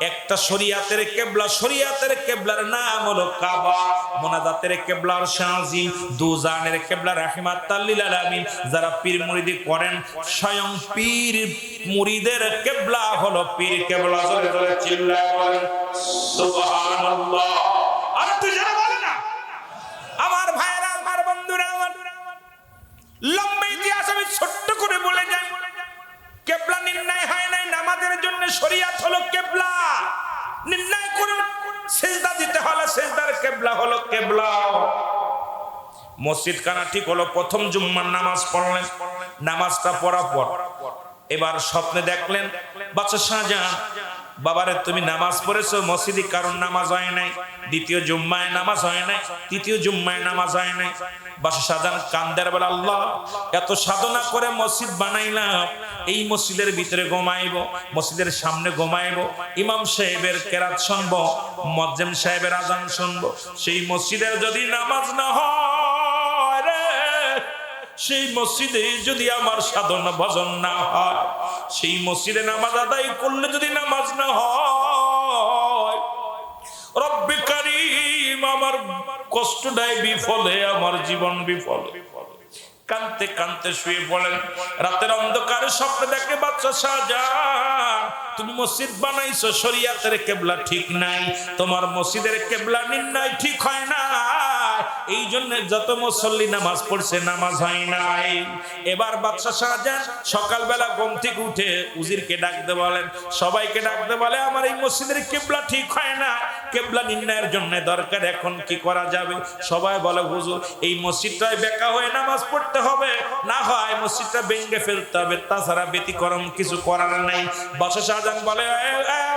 একটা শরিয়াতের কিবলা। শরিয়াতের কিবলার নাম হলো কাবা, মুনাজাতের কিবলা শাহজি, দুজানের কিবলা রাহমাতুল লিল আলামিন। যারা পীর মুরিদি করেন, স্বয়ং পীর মুরিদের কিবলা হলো পীর কিবলা। জোরে জোরে চিল্লায় বলেন সুবহানাল্লাহ। আর তুই যারা বলে না, আমার ভাইরা, আমার বন্ধুরা, আমার লম্বা ইতিহাস আমি ছোট্ট করে বলে যাই। কিবলা নির্ণয় হয় নাই, নামাজের জন্য শরিয়াত হলো কিবলা নির্ণয় করুন। সিজদা দিতে হলে সিজদার কিবলা হলো কিবলা। মসজিদ খানা ঠিক হলো, প্রথম জুম্মার নামাজ পড়লেন, নামাজটা পড়ার পর এবার স্বপ্নে দেখলেন বাদশাহ শাহজাহান, বাবারে তুমি নামাজ পড়েছো মসজিদে, কারণ নামাজ হয় নাই। দ্বিতীয় জুম্মায় নামাজ হয় নাই, তৃতীয় জুম্মায় নামাজ হয় নাই। বাদশাহ শাহজাহান কান্দের বলে, আল্লাহ এত সাধনা করে মসজিদ বানাইলাম, এই মসজিদের ভিতরে ঘুমাইব, মসজিদের সামনে ঘুমাইব, ইমাম সাহেবের কেরাত শুনবো, মুয়াজ্জিন সাহেবের আযান শুনবো, সেই মসজিদের যদি নামাজ না হয় রে, সেই মসজিদে যদি আমার সাধনা ভজন না হয়, সেই মসজিদে নামাজ আদায় করলে যদি নামাজ না হয়, রব্বে কারীম আমার কষ্টটাই বিফলে, আমার জীবন বিফল। কানতে কানতে শুয়ে পড়েন। রাতের অন্ধকারে স্বপ্ন দেখে বাদশা শাহজাহান, তুমি মসজিদ বানাইছো, শরিয়াতের কেবলা ঠিক নাই, তোমার মসজিদের কেবলা নির্ণয় ঠিক হয় না, এই জন্য যত মুসল্লি নামাজ পড়ছে নামাজ হয় নাই। এবার বাদশা শাহজাহান সকালবেলা ঘুম থেকে উঠে উজিরকে ডাকতে বলেন, সবাইকে ডাকতে বলে, আমার এই মসজিদের কেবলা ঠিক হয় না, কেবলা নির্ণয়ের জন্য দরকার, এখন কি করা যাবে? সবাই বলে, হুজুর এই মসজিদটায় বেকা হয়ে নামাজ পড়তে হবে, না হয় মসজিদটা ভেঙে ফেলতে হবে, তাছাড়া ব্যতিক্রম কিছু করার নাই। বাদশা শাহজাহান বলে,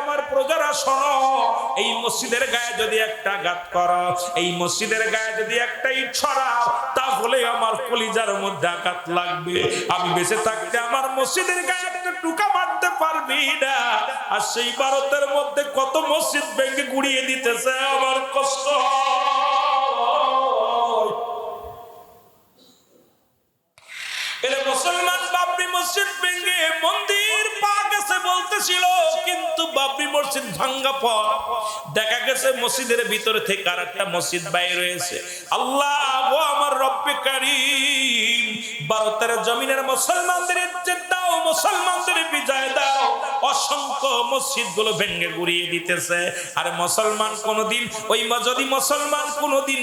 আমার প্রজারা শোনো, এই মসজিদের গায়ে যদি একটা আঘাত করো, এই মসজিদের গায়ে যদি একটা ইট ছড়াও, তাহলে আমার কলিজার মধ্যে আঘাত লাগবে, আমি বেঁচে থাকতে আমার মসজিদের গায়ে একটা টুকা মারতে পারবি না। আর সেই ভারতের মধ্যে কত মসজিদ ভেঙে গুড়িয়ে দিতেছে, আমার কষ্ট। মুসলমান বাবরি মসজিদ ভেঙে মন্দির পা গেছে বলতেছিল, কিন্তু বাবরি মসজিদ ভাঙ্গা পর দেখা গেছে মসজিদের ভিতরে থেকে আর একটা মসজিদ বাইরে রয়েছে। আল্লাহ ও আমার রব্বে কারীম, ভারতের জমিনের মুসলমানদের ইজ্জত দাও, মুসলমানদের বিজয় দাও। অসংখ্য মসজিদ গুলো ভেঙে গুড়িয়ে দিতেছে। আর মুসলমান কোনদিন ওই যদি মুসলমান কোনদিন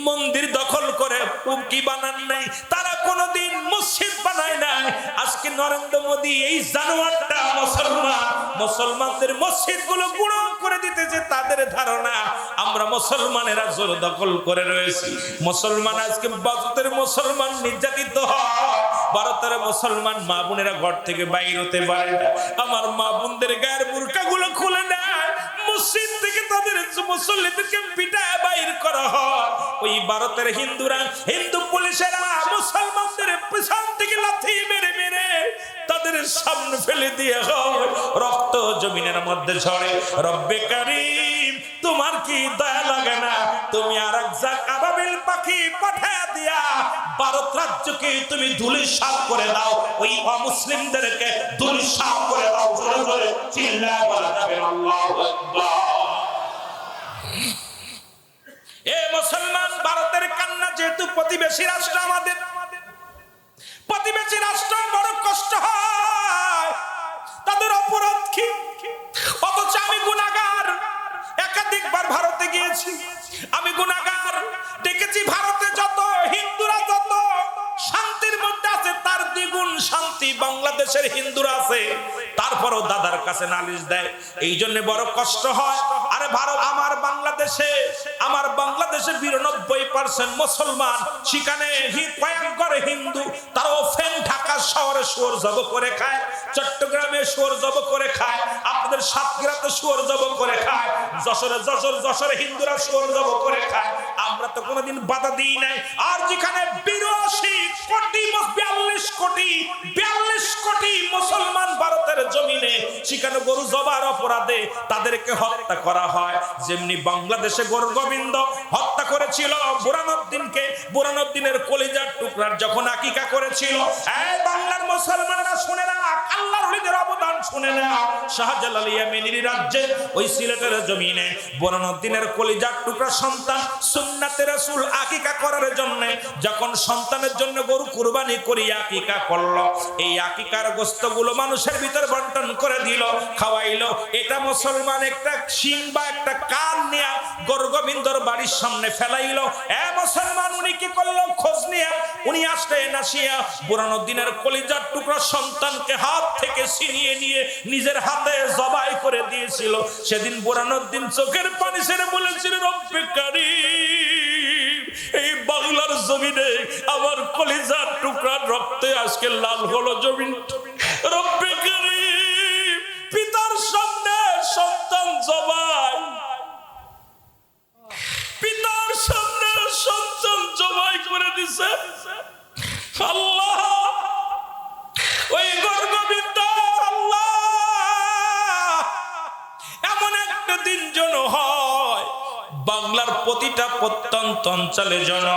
মন্দির দখল করে কি বানান নাই, তারা কোনদিন মসজিদ বানায় নাই। আজকে নরেন্দ্র মোদী এই জানোয়ারটা মুসলমানদের মসজিদ গুলো গুঁড়ো করে দিতেছে। তাদের ধারণা আমরা মুসলমানেরা জোর দখল করে রয়েছি। মুসলমান আজকে ভারতের মুসলমান নির্যাতিত হয়, ভারতের মুসলমান মা বোনেরা ঘর থেকে বাইর হতে পারে না। আমার মা বোনদের গায়ের বুরকা গুলো খুলে নেয়, মসজিদ থেকে তাদের মুসল্লিদেরকে পিটায় বাইর করা হয়। ওই ভারতের হিন্দুরা, হিন্দু পুলিশেরা মুসলমানদের পেছন থেকে লাথি মেরে মেরে তাদের সামনে ফেলে দিয়ে হয়, রক্ত জমিনের মধ্যে ঝরে। রব্বে কারীম, তোমার কি দয়া লাগে না? তুমি আরেক জাক আবাবিল পাখি পাঠায়া দিয়া ভারত রাজ্যকে তুমি ধূলিসাৎ করে দাও, ওই অমুসলিমদেরকে ধূলিসাৎ করে দাও। জোরে জোরে চিল্লায় বলা যাবে আল্লাহু আকবার। এ মুসলমান, ভারতের কান্না যেহেতু প্রতিবেশী রাষ্ট্র, আমাদের প্রতিবেশী রাষ্ট্র বড় কষ্ট হয়, তাদের অপরাধ কি? অথচ আমি গুনাহগার, একাধিকবার ভারতে গিয়েছি, আমি গুনাহগার, দেখেছি ভারতে যত হিন্দুরা যত শান্তির মধ্যে আছে তার দ্বিগুণ শান্তি বাংলাদেশের হিন্দুরা আছে। তারপরও দাদার কাছে নালিশ দেয়, এই জন্য বড় কষ্ট হয়। আরে ভারত, আমার বাংলাদেশে 92% মুসলমান, সেখানে ভয়ঙ্কর হিন্দু, তারাও ফেন ঢাকা শহরে শুয়োর জব করে খায়, চট্টগ্রামে শুয়োর জব করে খায়, আপনাদের সাতক্ষীরাতে শুয়োর জব করে খায়, যশোরে হিন্দুরা শুয়োর জব করে খায়। আমরা তো কোনোদিন বাধা দিই নাই। আর যেখানে 42 কোটি মুসলমান ভারতের জমিনে, সেখানে গরু জবার অপরাধে তাদেরকে হত্যা করা হয়। যেমনি বাংলাদেশে গরু গোবিন্দ হত্যা করেছিল বুরহানুদ্দিনকে, বুরহানুদ্দিনের কলিজার টুকরার যখন আকিকা করেছিল। এই বাংলার মুসলমানরা শুনে না, আল্লাহর ওলিদের অবদান শুনে না। শাহজালাল ইয়েমেনির রাজ্যে ওই সিলেটের জমিনে বুরহানুদ্দিনের কলিজার টুকরা সন্তান সুন্নাতে রাসূল আকিকা করার জন্য যখন সন্তানের জন্য গরু কুরবানি করিয়া আকিকা করলো, এই আকিকার গোশতগুলো মানুষের ভিতর বন্টন করে দিল, খাওয়াইলো। এটা মুসলমান একটা শিং বা একটা কান নিয়ে গরু গোবিন্দর বাড়ির সামনে ফেলাইলো। এ মুসলমান, উনি কি করলো? খোঁজ নিয়ে উনি আসলে নাসিয়া বুরহানুদ্দিনের কলিজার টুকরা সন্তানকে হাত থেকে ছিনিয়ে নিয়ে নিজের হাতে জবাই করে দিয়েছিল। সেদিন বুরহানুদ্দিন চোখের পানি ছেড়ে বলেছিল, রব্বে কারীম, এই বাংলার জমিনে আমার কলিজার টুকরার রক্তে আজকে লাল হলো জমিন। রব্বে কারীম, পিতার সামনে সন্তান জবাই, পিতার সামনে সন্তান জবাই করে দিছে। আল্লাহ, ওই গোবিন্দ, আল্লাহ, এমন একটা দিন যেন হয় বাংলার প্রতিটা প্রত্যন্ত অঞ্চলে যেন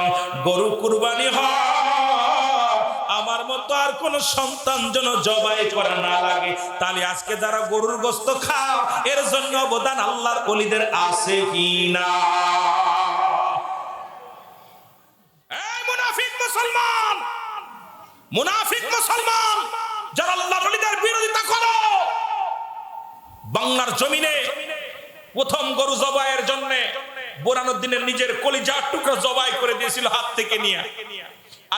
গরু কুরবানি হয়। আমার মতো মতো আর কোন সন্তান যেন জবাই করা না লাগে। তাহলে আজকে যারা গরুর গোশত খাও এর জন্য অবদান আল্লাহর ওলিদের আছে কি না? এই মুনাফিক মুসলমান, মুনাফিক মুসলমান যারা আল্লাহর ওলিদের বিরোধিতা করো, বাংলার জমিনে প্রথম গরু জবাইয়ের জন্য বোরহানুদ্দিনের নিজের কলিজার টুকরো জবাই করে দিয়েছিল হাত থেকে নিয়ে।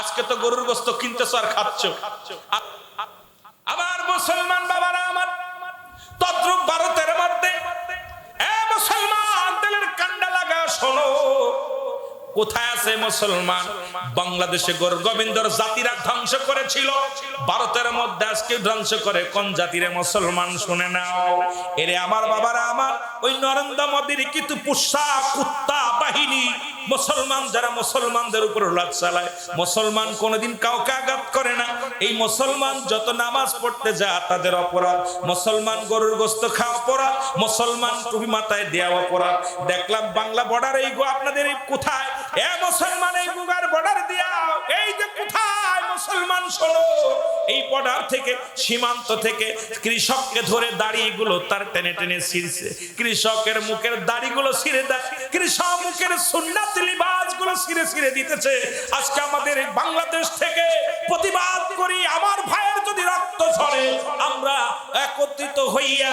আজকে তো গরুর গোশত কিনতেছ আর খাচ্ছ। আমার মুসলমান বাবারা আমার, তদ্রুপ ভারতের মধ্যে মুসলমান তেলের কান্ডা লাগা শোনো, কোথায় আছে মুসলমান? বাংলাদেশে গোবিন্দর জাতিরা ধ্বংস করেছিল, ভারতের মধ্যে আজকে ধ্বংস করে কোন জাতিরে? মুসলমান। শুনে নাও এরে আমার বাবারা আমার, ওই নরেন্দ্র মোদীর কিন্তু পুষা কুত্তা বাহিনী মুসলমান যারা মুসলমানদের উপর লাট চালায়, মুসলমান কোনোদিন কাউকে আঘাত করে না। এই মুসলমান যত নামাজ পড়তে যায় তাদের অপরাধ, মুসলমান গরুর গোশত খাওয়া অপরাধ, মুসলমান টুপি মাথায় দেওয়া অপরাধ। দেখলাম বাংলা বর্ডার এই আপনাদের এই কোথায় মুসলমান এই গুগার বর্ডার দিয়া, এই যে কোথায় মুসলমান শোনো, এই বর্ডার থেকে সীমান্ত থেকে কৃষককে ধরে দাড়িগুলো তার টেনে টেনে ছিঁড়ছে, কৃষকের মুখের দাড়িগুলো ছিঁড়ে দেয়, কৃষক মুখের সুন্নাত লিবাসগুলো ছিঁড়ে ছিঁড়ে দিতেছে। আজকে আমাদের বাংলাদেশ থেকে প্রতিবাদ করি, আমার ভাইয়ের যদি রক্ত ঝরে আমরা একত্রিত হইয়া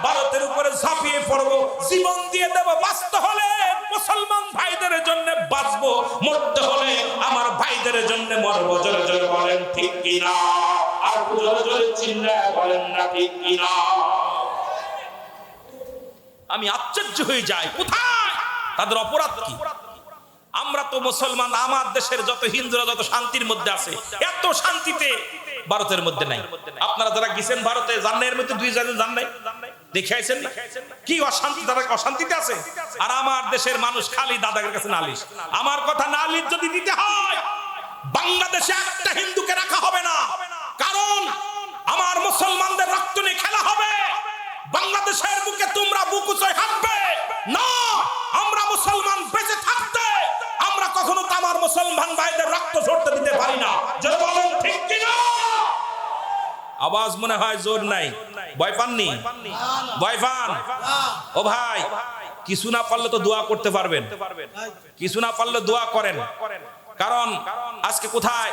ভারতের উপরে ঝাঁপিয়ে পড়বো, জীবন দিয়ে দেব। বাঁচতে হলে মুসলমান ভাইদের জন্য বাঁচবো, মরতে হলে আমার ভাইদের জন্য মরবো। জোরে জোরে বলেন ঠিক কিনা? আর জোরে জোরে চিল্লায় বলেন না ঠিক কিনা? আমি আশ্চর্য হয়ে যাই, কোথায় তাদের অপরাধ কি? আমরা তো মুসলমান, আমার দেশের যত হিন্দুরা যত শান্তির মধ্যে আছে, এত শান্তিতে ভারতের মধ্যে নাই। আপনারা যারা গেছেন ভারতে, জান্নাতের মধ্যে 2 জন যান নাই, দেখে আইছেন না কি অশান্তি? তারা অশান্তিতে আছে। আর আমার দেশের মানুষ খালি দাদাদের কাছে নালিশ। আমার কথা, নালিশ যদি দিতে হয় বাংলাদেশে একটা হিন্দুকে রাখা হবে না, কারণ আমার মুসলমানদের রক্ত নিয়ে খেলা হবে। বাংলাদেশের বুকে তোমরা বুক উঁচায় হাঁটবে না। আমরা মুসলমান বেঁচে থাকতে আমরা কখনো তো আমার মুসলমান ভাইদের রক্ত ঝরতে দিতে পারি না। যারা বলেন ঠিক কিনা? আওয়াজ মনে হয় জোর নাই। ভয় পাননি? ভয় পান? ও ভাই, কিছু না পারলে তো দোয়া করতে পারবেন, কিছু না পারলে দোয়া করেন। কারণ আজকে কোথায়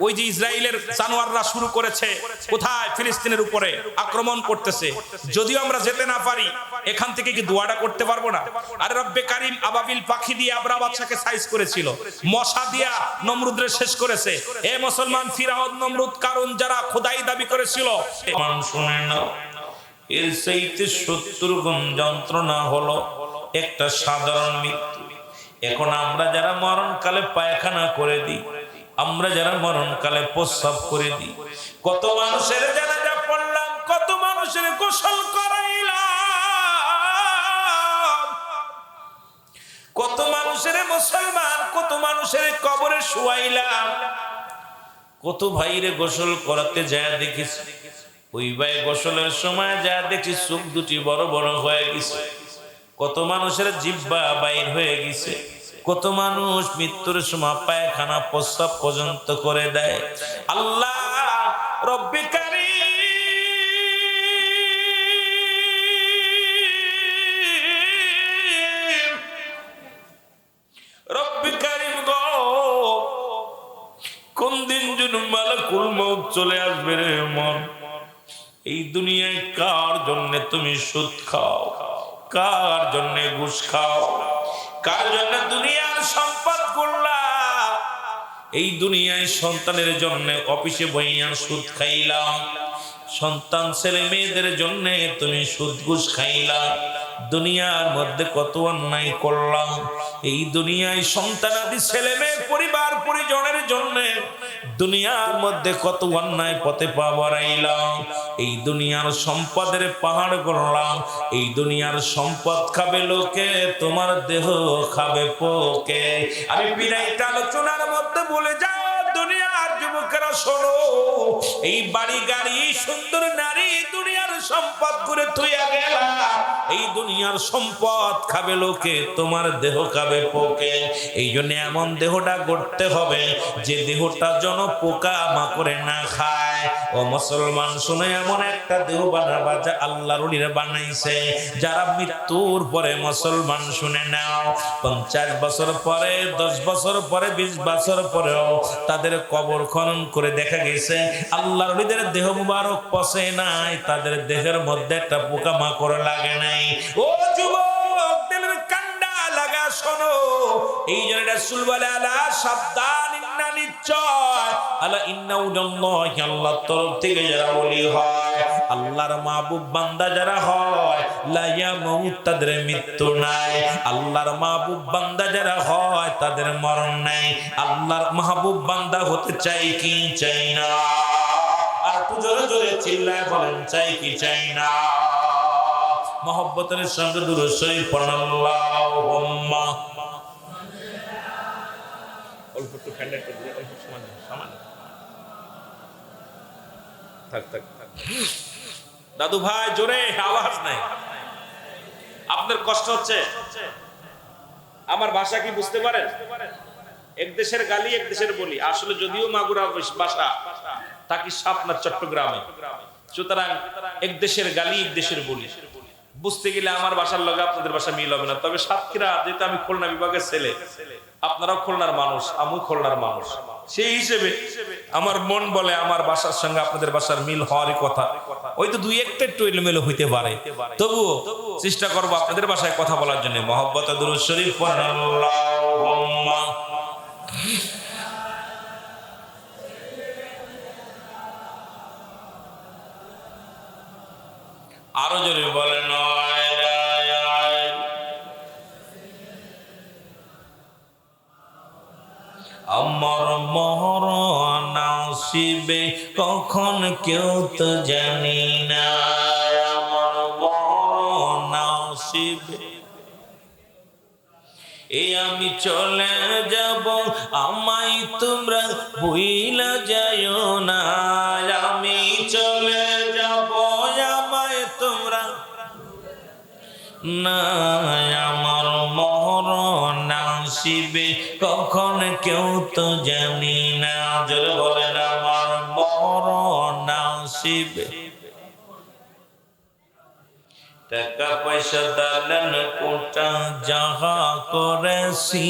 ওই যে ইসরায়েলের জানোয়াররা শুরু করেছে, কোথায় ফিলিস্তিনের উপরে আক্রমণ করতেছে। যদিও আমরা যেতে না পারি, এখান থেকে কি দোয়াটা করতে পারবো না? আর রব্বে কারিম আবাবিল পাখি দিয়ে আবরা বাদশাকে সাইজ করেছিল, মশা দিয়া নমরুদরে শেষ করেছে। এ মুসলমান, ফিরাউন, নমরুদ, কারুন যারা খোদাই দাবি করেছিল, শুনে না, এর চাইতে 70 গুণ যন্ত্রণা হলো একটা সাধারণ মৃত্যু। এখন আমরা যারা মরণকালে পায়খানা করে দিই, আমরা যারা মরণকালে প্রস্রাব করে দিই, কত মানুষের জানাজা পড়লাম, কত মানুষের গোসল করাইলাম, কত মানুষের মুসলমান, কত মানুষের কবরে শুয়াইলাম, কত ভাইরে গোসল করাতে যায় দেখেছি, ওই ভাই গোসলের সময় যা দেখি চোখ দুটি বড় বড় হয়ে গেছে, কত মানুষের জিহ্বা বাইর হয়ে গেছে, কত মানুষ মৃত্যুর সময় পায়খানা প্রস্রাব পর্যন্ত করে দেয়। আল্লাহ রব্বে কারীম, রব্বে কারীম গো, কোন দিন যেন মালাকুল মউত চলে আসবে রে মন। এই দুনিয়ায় কার জন্য তুমি সুদ খাও, কার জন্য ঘুষ খাও, কার জন্য দুনিয়ার সম্পদ করলা? এই দুনিয়ায় সন্তানের জন্য অফিসে বইয়া সুদ খাইলাম, সন্তান ছেলে মেয়েদের জন্য তুমি সুদ ঘুষ খাইলা। দুনিয়ার মধ্যে কত অন্যায় করলাম, এই দুনিয়ায় সন্তানাদি ছেলে মেয়ে পরিবার পরিজনের জন্য দুনিয়ার মধ্যে কত অন্যায় পথে পা বাড়াইলাম। এই দুনিয়ার সম্পদের পাহাড় করলাম, এই দুনিয়ার সম্পদ খাবে লোকে, তোমার দেহ খাবে পোকে। আমি বিনাইটা আলোচনার মধ্যে বলে যাও, দুনিয়ার যুবকেরা শোনো, এই বাড়ি গাড়ি সুন্দর নারী দুনিয়ার সম্পদ করে থইয়া গেলা, এই দুনিয়ার সম্পদ খাবে লোকে, তোমার দেহ খাবে পোকে। এই জন্য এমন দেহটা গড়তে হবে যে দেহটা যেন পোকা মাকড়ে না খায়। ও মুসলমান শুনে, এমন একটা দেহ বানাবা যা আল্লাহর ওলিরা বানাইছে, যারা মৃত্যুর পরে, মুসলমান শুনে নাও, 50 বছর পরে, 10 বছর পরে, 20 বছর পরেও তাদের কবর খনন করে দেখা গেছে আল্লাহর ওলিদের দেহ মুবারক পচে নাই, তাদের দেহের মধ্যে একটা পোকা মাকড় লাগে নাই। ও যুবক, দিলের কান্ডা লাগা শোনো, এই জন্য রাসূল বলে, আলা সাবধান, ইন্না নিশ্চয়, আলা ইন্না উদাল্লাহি, আল্লাহর তরফ থেকে যারা ওলি হয়, আল্লাহর মাহবুব বান্দা যারা হয়, লা ইয়ামুত, তাদের মৃত্যু নাই। আল্লাহর মাহবুব বান্দা যারা হয় তাদের মরণ নাই। আল্লাহর মাহবুব বান্দা হতে চাই কি চাই না? আর একটু জোরে জোরে চিল্লায় বলেন, চাই কি চাই না? মহব্বতের সঙ্গে দুরূদ শরীফ পড়ুন, আল্লাহুম্মা। অল্প একটু ফ্যান্ডেট করে দিলে, অল্প সামান থাক থাক থাক। দাদু ভাই জোরে, আওয়াজ নাই, আপনার কষ্ট হচ্ছে। আমার ভাষা কি বুঝতে পারেন? এক দেশের গালি, এক দেশের বলি। আসলে যদিও মাগুরা ভাষা, থাকি আপনার চট্টগ্রামে, সুতরাং এক দেশের গালি, এক দেশের বলি। বুঝতে গেলে আমার ভাষার লগে আপনাদের ভাষা মিল হবে না। তবে সাতক্ষীরা, যেহেতু আমি খুলনা বিভাগের ছেলে, আপনারাও খুলনার মানুষ, আমিও খুলনার মানুষ, সেই হিসেবে আমার মন বলে আমার ভাষার সঙ্গে আপনাদের ভাষার মিল হওয়ারই কথা। ওই তো দুই একটা একটু এলোমেলো হইতে পারে, তবুও চেষ্টা করবো আপনাদের ভাষায় কথা বলার জন্য। মহব্বতে দুরূদ শরীফ পড়ুন, আল্লাহুম্মা। আরো জোরে বলেন, আমার মরণ আসিবে কখন কেউ তো জানি না, আমার মরণ আসিবে, এই আমি চলে যাব, আমায় তোমরা ভুইলা যাইও না, আমি চলে যাব, আমায় তোমরা না, আমার মরণ আসিবে কখন কেউ তো জানি না। জোরে বলেন, আমার মরণ আসিবে। টাকা পয়সা দালান কোটা যাহা করেছি,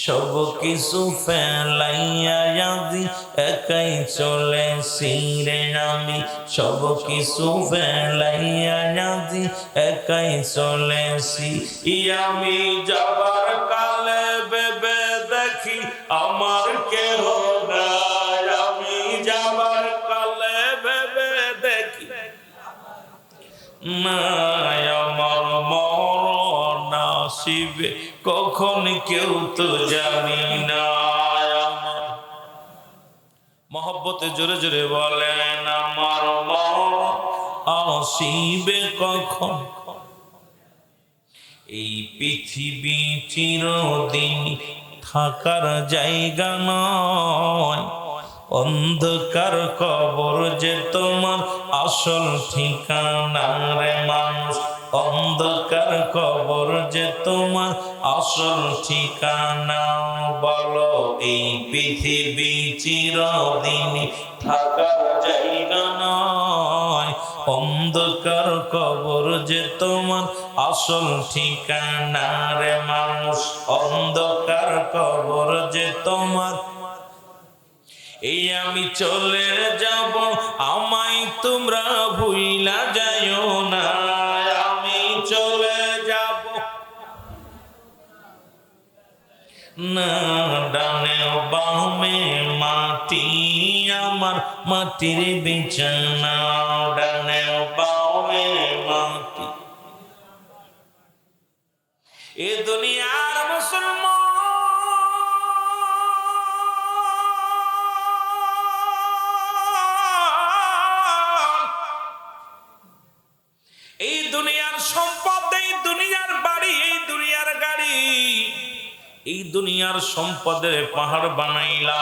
সব কিছু ফেলাইয়া আজি একাই চলেছি রে আমি, সব কিছু ফেলাইয়া আজি একাই চলেছি। আমি যাবার কালে ভেবে দেখি আমার কেহ নাই, আমি যাবার কালে ভেবে দেখি নাই, আমার মরণ আসিবে কখন কেউ তো জানি না। আমার মহব্বতে জোরে জোরে বলেন, আমার মরণ আসিবে কখন। এই পৃথিবী চিরদিন থাকার জায়গা নয়, অন্ধকার কবর যে তোমার আসল ঠিকানা রে মানুষ, অন্ধকার কবর যে তোমার আসল ঠিকানা। বলো, এই পৃথিবী চিরদিন থাকার জায়গা নয়, অন্ধকার কবর যে তোমার আসল ঠিকানা রে মানুষ, অন্ধকার কবর যে তোমার। এই আমি চলে যাব, আমায় তোমরা ভুইলা যাইও না, আমি চলে যাব না, ডানে বামে মাটি আমার, মাটির বিছানা, ডানে বামে মাটি। এ দুনিয়ার মুসলমান, এই দুনিয়ার সম্পদ, এই দুনিয়ার বাড়ি, এই দুনিয়ার গাড়ি, এই দুনিয়ার সম্পদের পাহাড় বানাইলাম,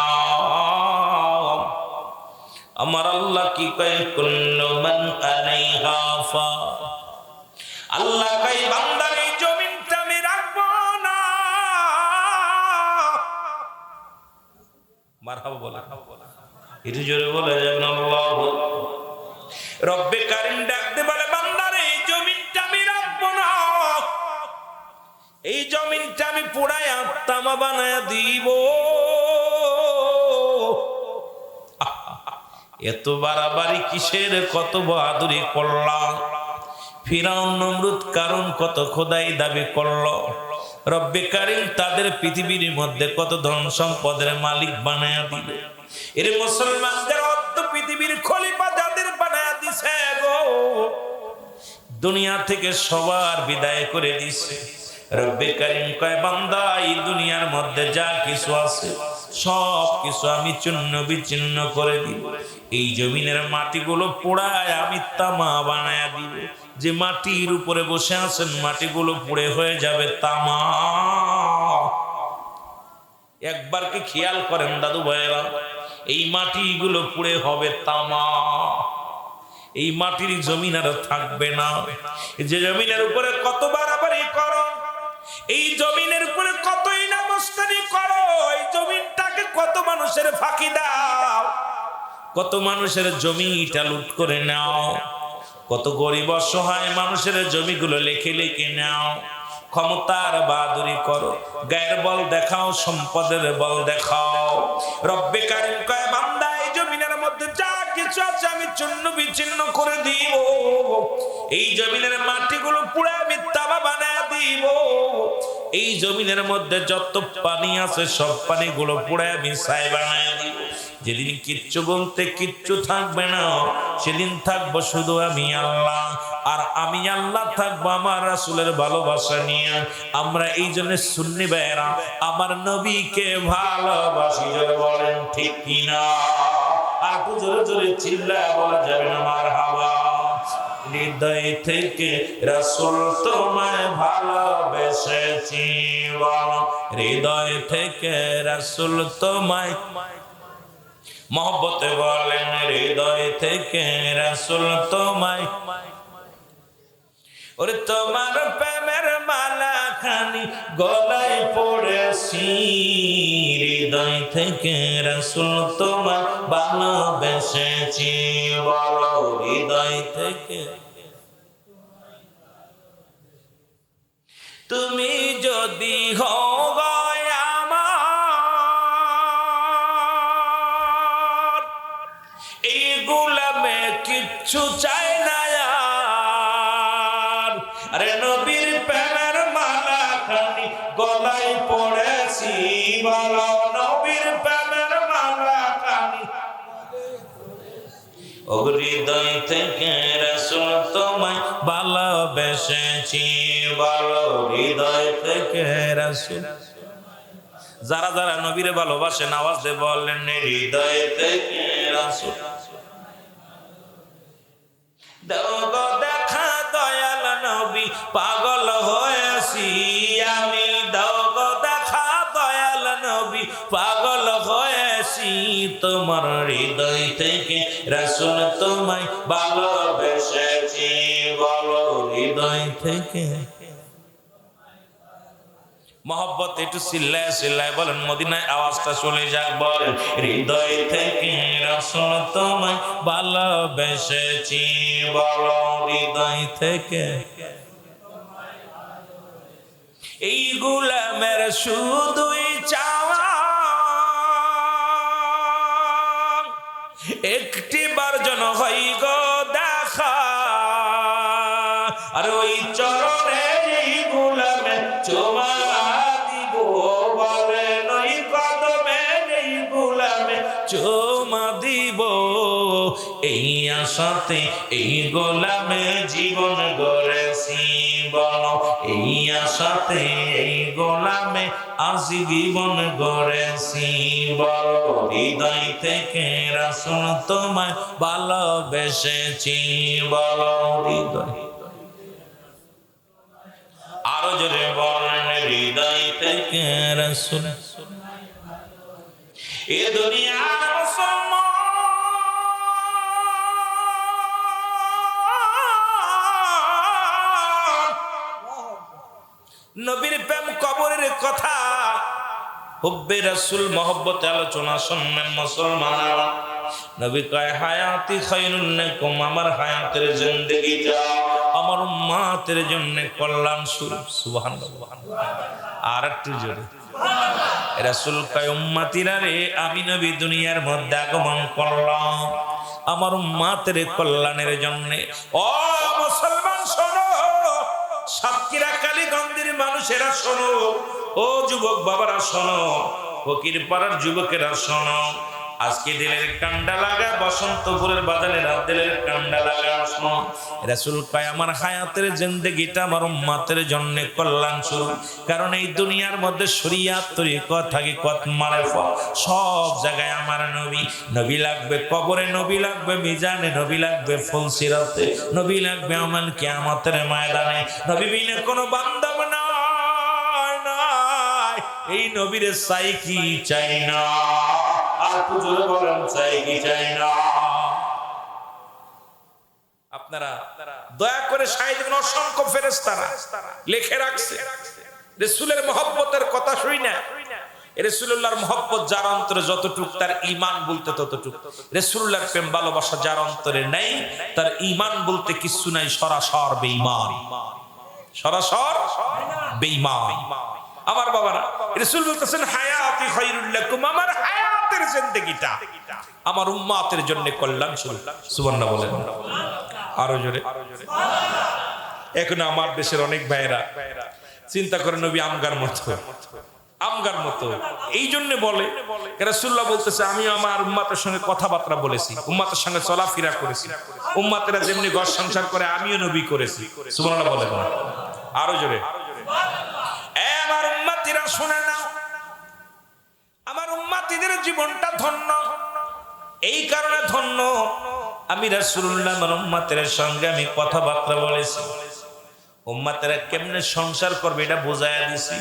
আমার আল্লাহ কি কয় কুল্লু মান আলাইহা ফান। আল্লাহ কয় বান্দার এই জমিনটা আমি রাখবো না। মারহাবা বলা একটু জোরে বলে যাবেন আল্লাহু। রব্বে কারীম ডাকতে বলে বান্দার এই জমিনটা আমি রাখবো না, এই জমিনটা আমি পোড়ায়া তামা বানায়া দিব। এত বাড়াবাড়ি কিসের, কত বাহাদুরি করলাম। ফিরাউন নমরুদ কারণ কত খোদাই দাবি করলো। রব্বে কারীম তাদের পৃথিবীর মধ্যে কত ধন সম্পদের মালিক বানায়া দিবে। এর মুসলমানদের অর্ধ পৃথিবীর খলিফা যাদের বানায়া দিছে গো, দুনিয়া থেকে সবার বিদায় করে দিছে। রব্বে কারীম কয় বান্দা এই দুনিয়ার মধ্যে যা কিছু আছে সব কিছু আমি চূর্ণ বিচ্ছিন্ন করে দিব। এই জমিনের মাটিগুলো পোড়ায় আমি তামা বানায়া দিব। যে মাটির উপরে বসে আছেন মাটিগুলো পুড়ে হয়ে যাবে তামা। একবার কি খেয়াল করেন দাদু ভাইয়েরা, এই মাটিগুলো পুড়ে হবে তামা। এই মাটির জমিন আর থাকবে না। যে জমিনের উপরে কত বাড়াবাড়ি করো, এই জমিনের উপরে কতই নামস্তানি করো, এই জমিনটাকে কত মানুষের ফাঁকি দাও, কত মানুষের জমিটা লুট করে নাও, কত গরিব অসহায় মানুষের জমিগুলো লেখে লেখে নাও। ক্ষমতার বাহাদুরি করো, গায়ের বল দেখাও, সম্পদের বল দেখাও। রব্বে কারীম কয় বান্দা এই জমিনের মধ্যে যা কিছু আছে আমি চূর্ণ বিচ্ছিন্ন করে দিব। এই জমিনের মাটিগুলো পুড়ে আমি তামা বানায় দিব। এই জমিনের মধ্যে যত পানি আছে সব পানিগুলো পুড়ে আমি ছাই বানায় দিব। যেদিন কিচ্ছু বলতে কিচ্ছু থাকবে না, সেদিন থাকবো শুধু আমি আল্লাহ। আর আমি আল্লাহ থাকবো আমার রাসূলের ভালোবাসা নিয়ে। আমরা এই জন্য সুন্নি ভাইয়েরা আমার নবীকে ভালোবাসি, জোরে বলেন ঠিক কিনা। আর জোরে জোরে চিল্লায় বলা যাবে না মারহাবা। হৃদয় থেকে রাসূল তোমায় ভালোবেসেছি, হৃদয় থেকে রাসূল তোমায় মহব্বতে বলেন, হৃদয় থেকে রাসূল তোমায়। ওরে তোমার প্রেমের মালা খানি গলায় পড়েছি, হৃদয় থেকে রাসূল তোমায় ভালোবেসেছি, বলো হৃদয় থেকে। তুমি যদি হও আমার, এই গোলামে কিচ্ছু চাই না। আরে নবীর প্রেমের মালা খানি গলায় পড়েছি, বলো নবীর প্রেমের মালা খানি। ও হৃদয় থেকে রাসূল তোমায় ভালোবেসেছি, বলো হৃদয় থেকে রাসূল। যারা যারা নবীরে ভালোবাসেন আওয়াজ দিয়ে বলেন হৃদয় থেকে রাসূল। দাও গো দেখা দয়াল নবী পাগল হয়েছি আমি, দাও গো দেখা দয়াল নবী পাগল হয়েছি। তোমার হৃদয় থেকে রাসূল তোমায় ভালোবেসেছি, বলো হৃদয় থেকে। মহব্বত একটু চিল্লায় চিল্লায় বলেন, মদিনায় আওয়াজটা চলে যাক, বলেন হৃদয় থেকে রাসূল তোমায় ভালোবেসেছি, বলো হৃদয় থেকে। এই গোলামের শুধুই চাওয়া একটি বার যেন হয় গো দেখা, আর ওই চরণে এই গোলামে চুমা দিব, বলেন ওই কদমে এই গোলামে চুমা দিব। এই আশাতে এই গোলামে জীবন গড়েছি, বলো এই আশাতে এই গোলামে আজি জীবন গড়েছি, বলো হৃদয় থেকে রাসূল তোমায় ভালোবেসেছি, বলো হৃদয়। আরো জোরে বলেন হৃদয় থেকে রাসূল। এ দুনিয়ার মুসলমান নবীর প্রেম কবরের কথা, হুব্বে রাসূল মহব্বতে আলোচনা শুনবেন মুসলমানেরা। নবী কয় হায়াতি খায়রুল লাকুম, আমার হায়াতের জিন্দেগিটা আমার উম্মতের জন্য কল্যাণ স্বরূপ। সুবহানাল্লাহ। আর একটু জোরে রাসূল কয় উম্মতিরা রে, আমি নবী দুনিয়ার মধ্যে আগমন করলাম আমার উম্মতের কল্যাণের জন্য। ও মুসলমান শোনো, সাতক্ষীরা কালীগঞ্জের মানুষেরা শোনো, ও যুবক বাবারা শোনো, ফকির পাড়ার যুবকেরা শোনো, আজকে দিলের কান্ডা লাগা, বসন্তপুরের বাজারে রাত দিলের কান্ডা লাগা শোনো। রাসূল কয় আমার হায়াতের জিন্দেগিটা আমার উম্মতের জন্য কল্যাণ স্বরূপ। কারণ এই দুনিয়ার মধ্যে শরিয়াত তরিকত হাকিকত মারেফত সব জায়গায় আমার নবী। নবী লাগবে কবরে, নবী লাগবে মিজানে, নবী লাগবে ফুলসিরাতে, নবী লাগবে আমাল কিয়ামতের ময়দানে। নবী বিনে কোনো বান্দা নাই। এই নবীরে চাই কি চাই না, আর পুজোরে বলেন চাই কি চাই না। আপনারা দয়া করে শাহিদ অসংখ্য ফেরেশতারা লিখে রাখছে রাসূলের মহব্বতের কথা শুই না। রাসূলুল্লাহর মহব্বত যার অন্তরে যতটুক, তার ঈমান বলতে ততটুক। রাসূলুল্লাহর প্রেম ভালোবাসা যার অন্তরে নাই, তার ঈমান বলতে কিছু নাই, সরাসর বেঈমান, সরাসর বেঈমান। আমার বাবারা, রাসূল বলতেছেন হায়াতি খায়রুল লাকুম, আমার হায়াতের জিন্দেগিটা আমার উম্মতের জন্য কল্যাণ স্বরূপ। সুবহানাল্লাহ বলেন আরো জোরে। এখন আমার দেশের অনেক ভাইরা চিন্তা করে নবী আমগার মতো, আমগার মতো। এই জন্য বলে রাসূলুল্লাহ বলতেছে আমি আমার উম্মতের সঙ্গে কথাবার্তা বলেছি, উম্মতের সঙ্গে চলাফেরা করেছি, উম্মতেরা যেমনি ঘর সংসার করে আমিও নবী করেছি। সুবহানাল্লাহ বলেন আরো জোরে। আমার উম্মতিরা শুনে নাও, আমার উম্মতিদের জীবনটা ধন্য। এই কারণে ধন্য, আমি রাসূলুল্লাহ আমার উম্মতের সঙ্গে আমি কথাবার্তা বলেছি। উম্মতেরা কেমনে সংসার করবে এটা বুঝাইয়া দিছি,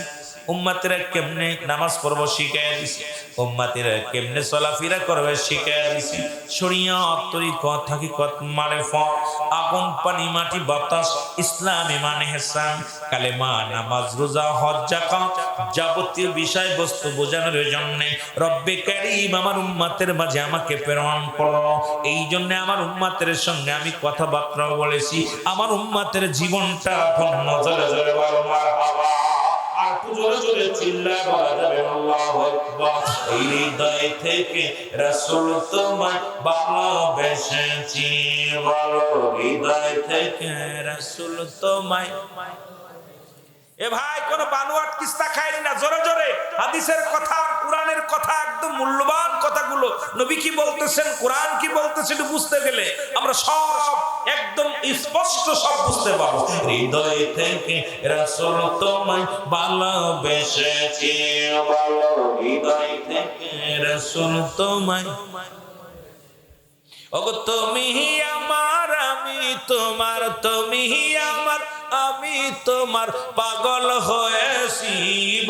উম্মতেরা কেমনে নামাজ পড়ব শিখাইয়া দিছি, উম্মতেরা কেমনে চলাফেরা করবে শিখাইয়া দিছি। শরীয়ত তরিকত হাকিকত মারেফত, আগুন পানি মাটি বাতাস, ইসলাম ঈমান ইহসান, কালেমা নামাজ রোজা হজ যাকাত, যাবতীয় বিষয়বস্তু বোঝানোর জন্য রব্বে কারীম আমার উম্মতের মাঝে আমাকে প্রেরণ করলো। এই জন্য আমার উম্মতের সঙ্গে আমি কথাবার্তা বলেছি। আমার উম্মতের জীবনটা ধন্য। জোরে জোরে বলো মারহাবা, আর জোরে জোরে চিল্লায় বলা যাবে আল্লাহু আকবার। এই হৃদয় থেকে রাসূল তোমায় ভালোবেসেছি, বলো হৃদয় থেকে রাসূল তোমায়। এ ভাই কোন বানোয়াট কিস্তা খাইনি না, জোরে জোরে হাদিসের কথা আর কোরআনের কথা, একদম মূল্যবান কথাগুলো নবী কি বলতেছেন, কোরআন কি বলতেছে, একটু বুঝতে গেলে আমরা সব একদম স্পষ্ট সব বুঝতে পারবো। হৃদয় থেকে রাসূল তোমায় ভালোবেসেছি, বলো হৃদয় থেকে রাসূল তোমায়। ওগো তুমি আমার, আমি তোমার, তুমি আমার, আমি তোমার, পাগল হয়েছি,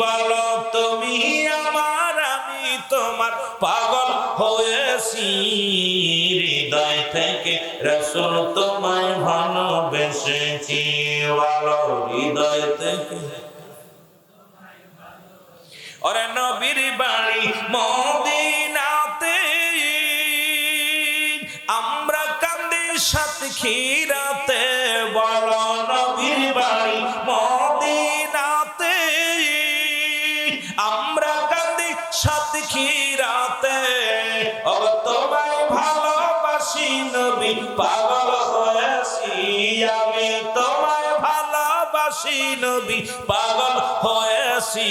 বলো তুমি আমার, আমি তোমার, পাগল হয়েছি। হৃদয় থেকে রাসূল তোমায় ভালোবেসেছি, বলো হৃদয় থেকে। ওরে নবীর বাড়ি মদিনাতে, আমরা কান্দি সাতক্ষীরাতে, বলো নবীর বাড়ি মদিনাতে, আমরা কান্দি সাতক্ষীরাতে। ও তোমায় ভালোবাসি নবী, পাগল হয়েছি আমি, তোমায় ভালোবাসি নবী, পাগল হয়েছি।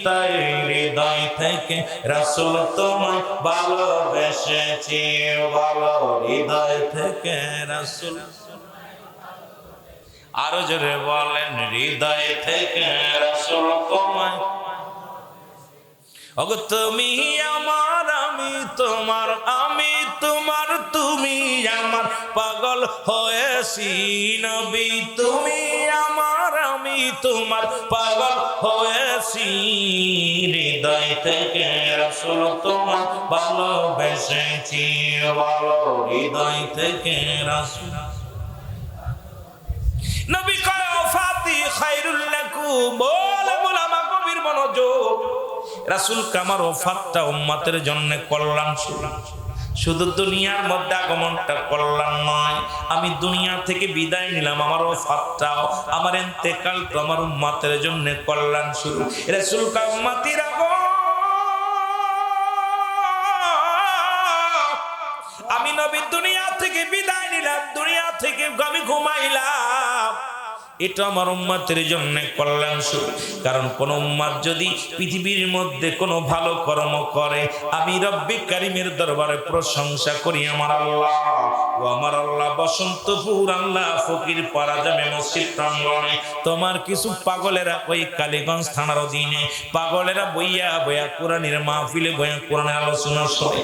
তাই হৃদয় থেকে রাসূল তোমায় ভালোবেসেছি, বলো হৃদয় থেকে রাসূল। আরো জোরে বলেন হৃদয় থেকে রাসূল তোমায়। ওগো তুমি আমার, আমি তোমার, আমি তোমার, তুমি আমার, পাগল হয়েছি নবী, তুমি আমার, আমি তোমার, পাগল হয়েছি। হৃদয় থেকে রাসূল তোমায় ভালোবেসেছি, বলো হৃদয় থেকে রাসূল। নবী কয় ওয়াফাতি খায়রুল লাকুম, রাসূল কামার ওফাতটা উম্মতের জন্য কল্যাণ শুরু। শুধু দুনিয়ার মধ্যে আগমনটা কল্যাণ নয়, আমি দুনিয়া থেকে বিদায় নিলাম, আমার ওফাতটাও, আমার ইন্তেকালটা আমার উম্মতের জন্য কল্যাণ শুরু। রাসূল কা উম্মতিরা গো, আমি নবী দুনিয়া থেকে বিদায় নিলাম, দুনিয়া থেকে আমি ঘুমাইলাম, এটা আমার উম্মতের জন্য কল্যাণ শুরু। কারণ কোন উম্মত যদি পৃথিবীর মধ্যে কোনো ভালো কর্ম করে, আমি রব্বি কারীমের দরবারে প্রশংসা করি, আমার আল্লাহ ও আমার আল্লাহ বসন্তপুর আল্লাহ ফকির পাড়া জামে মসজিদ প্রাঙ্গণে তোমার কিছু পাগলেরা ওই কালীগঞ্জ থানার অধীনে পাগলেরা বইয়া বইয়া কোরআনের মাহফিলে বইয়া কোরআনের আলোচনা শোনে।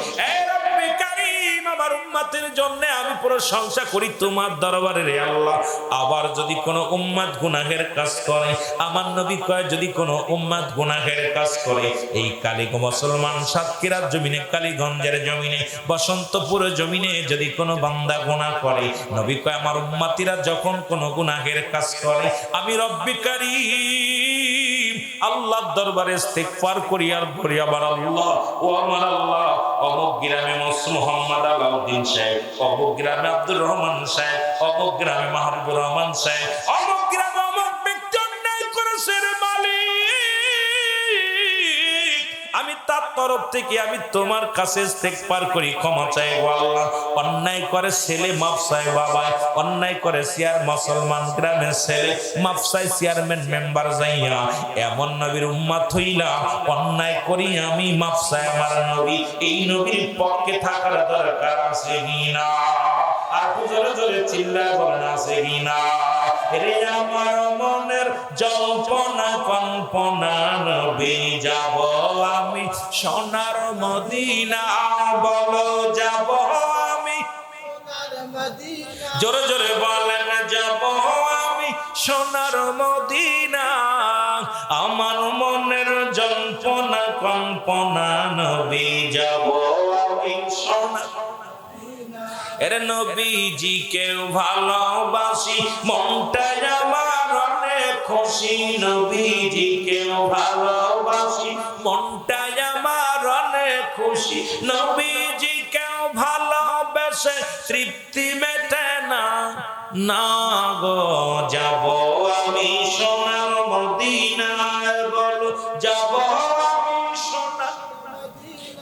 আমার উম্মতের জন্য আমি প্রশংসা করি তোমার দরবারে রে আল্লাহ। আবার যদি কোনো উম্মত গুনাহের কাজ করে, আমার নবী কয় যদি কোনো উম্মত গুনাহের কাজ করে, এই কালীগঞ্জ মুসলমান সাতক্ষীরার জমিনে, কালীগঞ্জের জমিনে, বসন্তপুরের জমিনে যদি কোনো বান্দা গুনাহ করে, নবী কয় আমার উম্মতিরা যখন কোনো গুনাহের কাজ করে, আমি রব্বি কারীম আল্লাহর দরবারে ইস্তিগফার করি আর বলি আমার আল্লাহ ও আমার আল্লাহ, অমুক গ্রামে মোহাম্মদ আলাউদ্দিন সাহেব, অমুক গ্রামে আব্দুর রহমান সাহেব, অমুক গ্রামে মাহবুবুর রহমান সাহেব, অমুক গ্রামে অমুক ব্যক্তি অন্যায় করেছে রে মালিক, আমি তার তরফ থেকে আমি তোমার কাছে ইস্তিগফার করি, ক্ষমা চাই গো আল্লাহ। অন্যায় করে ছেলে মাফ চাই বাবা, অন্যায় করে চেয়ার মুসলমান গ্রামের ছেলে মাফ চাই চেয়ারম্যান মেম্বার যাইয়া, এমন নবীর উম্মত হইলা অন্যায় করি আমি মাফ চাই আমার নবী, এই নবীর পক্ষে থাকার দরকার আছে কিনা? আর জোরে জোরে চিল্লায় বলেন আছে কিনা? রে আমার মনের জল্পনা কল্পনা নবী যাব আমি সোনার মদিনা, বলো যাব আমি জোরে জোরে বলেন যাব আমি সোনার মদিনা, আমার মনের জল্পনা কল্পনা নবী যাব আমি সোনার। এর নবীজি কেউ ভালোবাসি মনটাই আমার অনেক খুশি, নবীজি কেউ ভালোবাসি মনটাই আমার অনেক খুশি, নবীজি কেউ ভালোবেসে তৃপ্তি মেটে না, না গো যাব আমি সোনার মদিনায়, বলো যাব আমি সোনার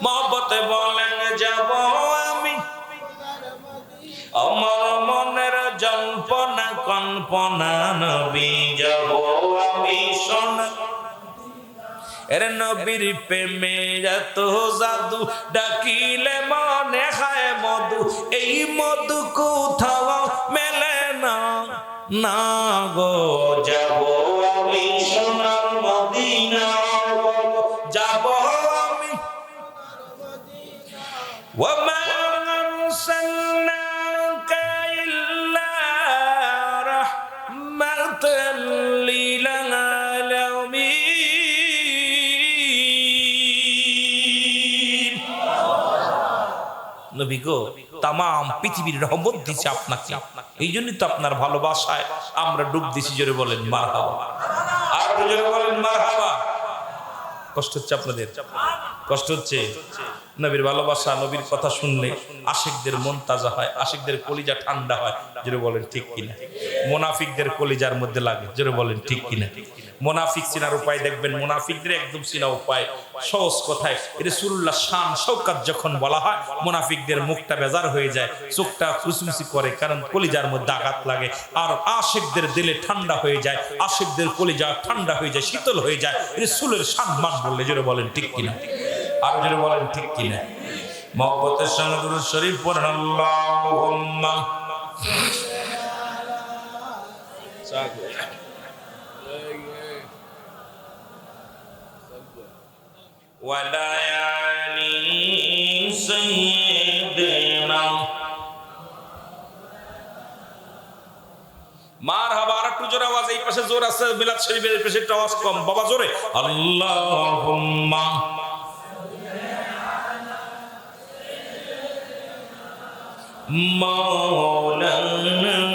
মহব্বতে বলেন যাব আমি, আমার মনের জল্পনা কল্পনা নবী যাব আমি সোনার। এর নবীর প্রেমে এত জাদু, ডাকিলে মনে হয় মধু, এই মধু কোথাও মেলে না, না গো যাব আমি সোনার মদিনা, যাব আমি। ওয়া মা আরসালনাকা ইল্লা রাহমাতাল লিল আলামিন। নবী গো তামাম পৃথিবীর রহমত দিয়েছে আপনাকে, এই জন্যই তো আপনার ভালোবাসায় আমরা ডুব দিছি, জোরে বলেন মারহাবা, আর জোরে বলেন মারহাবা। কষ্ট হচ্ছে আপনাদের? কষ্ট হচ্ছে? নবীর ভালোবাসা, নবীর কথা শুনলে আশিকদের মন তাজা হয়, আশিকদের কলিজা ঠান্ডা হয়, জোরে বলেন ঠিক কিনা? মুনাফিকদের কলিজার মধ্যে লাগে, জোরে বলেন ঠিক কিনা? মুনাফিক চিনার উপায় দেখবেন, মুনাফিকদের একদম চিনা উপায় সহজ কথায়, রাসূলুল্লাহ শান শওকাত যখন বলা হয় মুনাফিকদের মুখটা বেজার হয়ে যায়, চোখটা খুশমুশি করে, কারণ কলিজার মধ্যে আঘাত লাগে। আর আশিকদের দিলে ঠান্ডা হয়ে যায়, আশিকদের কলিজা ঠান্ডা হয়ে যায়, শীতল হয়ে যায় রাসূলের সম্মান বললে, জোরে বলেন ঠিক কিনা? আর জোরে বলেন ঠিক কিনা? মহব্বতের সঙ্গে দুরূদ শরীফ পড়েন, আল্লাহুম্মা ওয়ালা আলি সাইয়্যিদিনা। মারহাবা। আর একটু জোরে আওয়াজ, এই পাশে জোর আছে, মিলাদ শরীফের এই পাশে একটু আওয়াজ কম, বাবা জোরে। আল্লাহুম্মা মা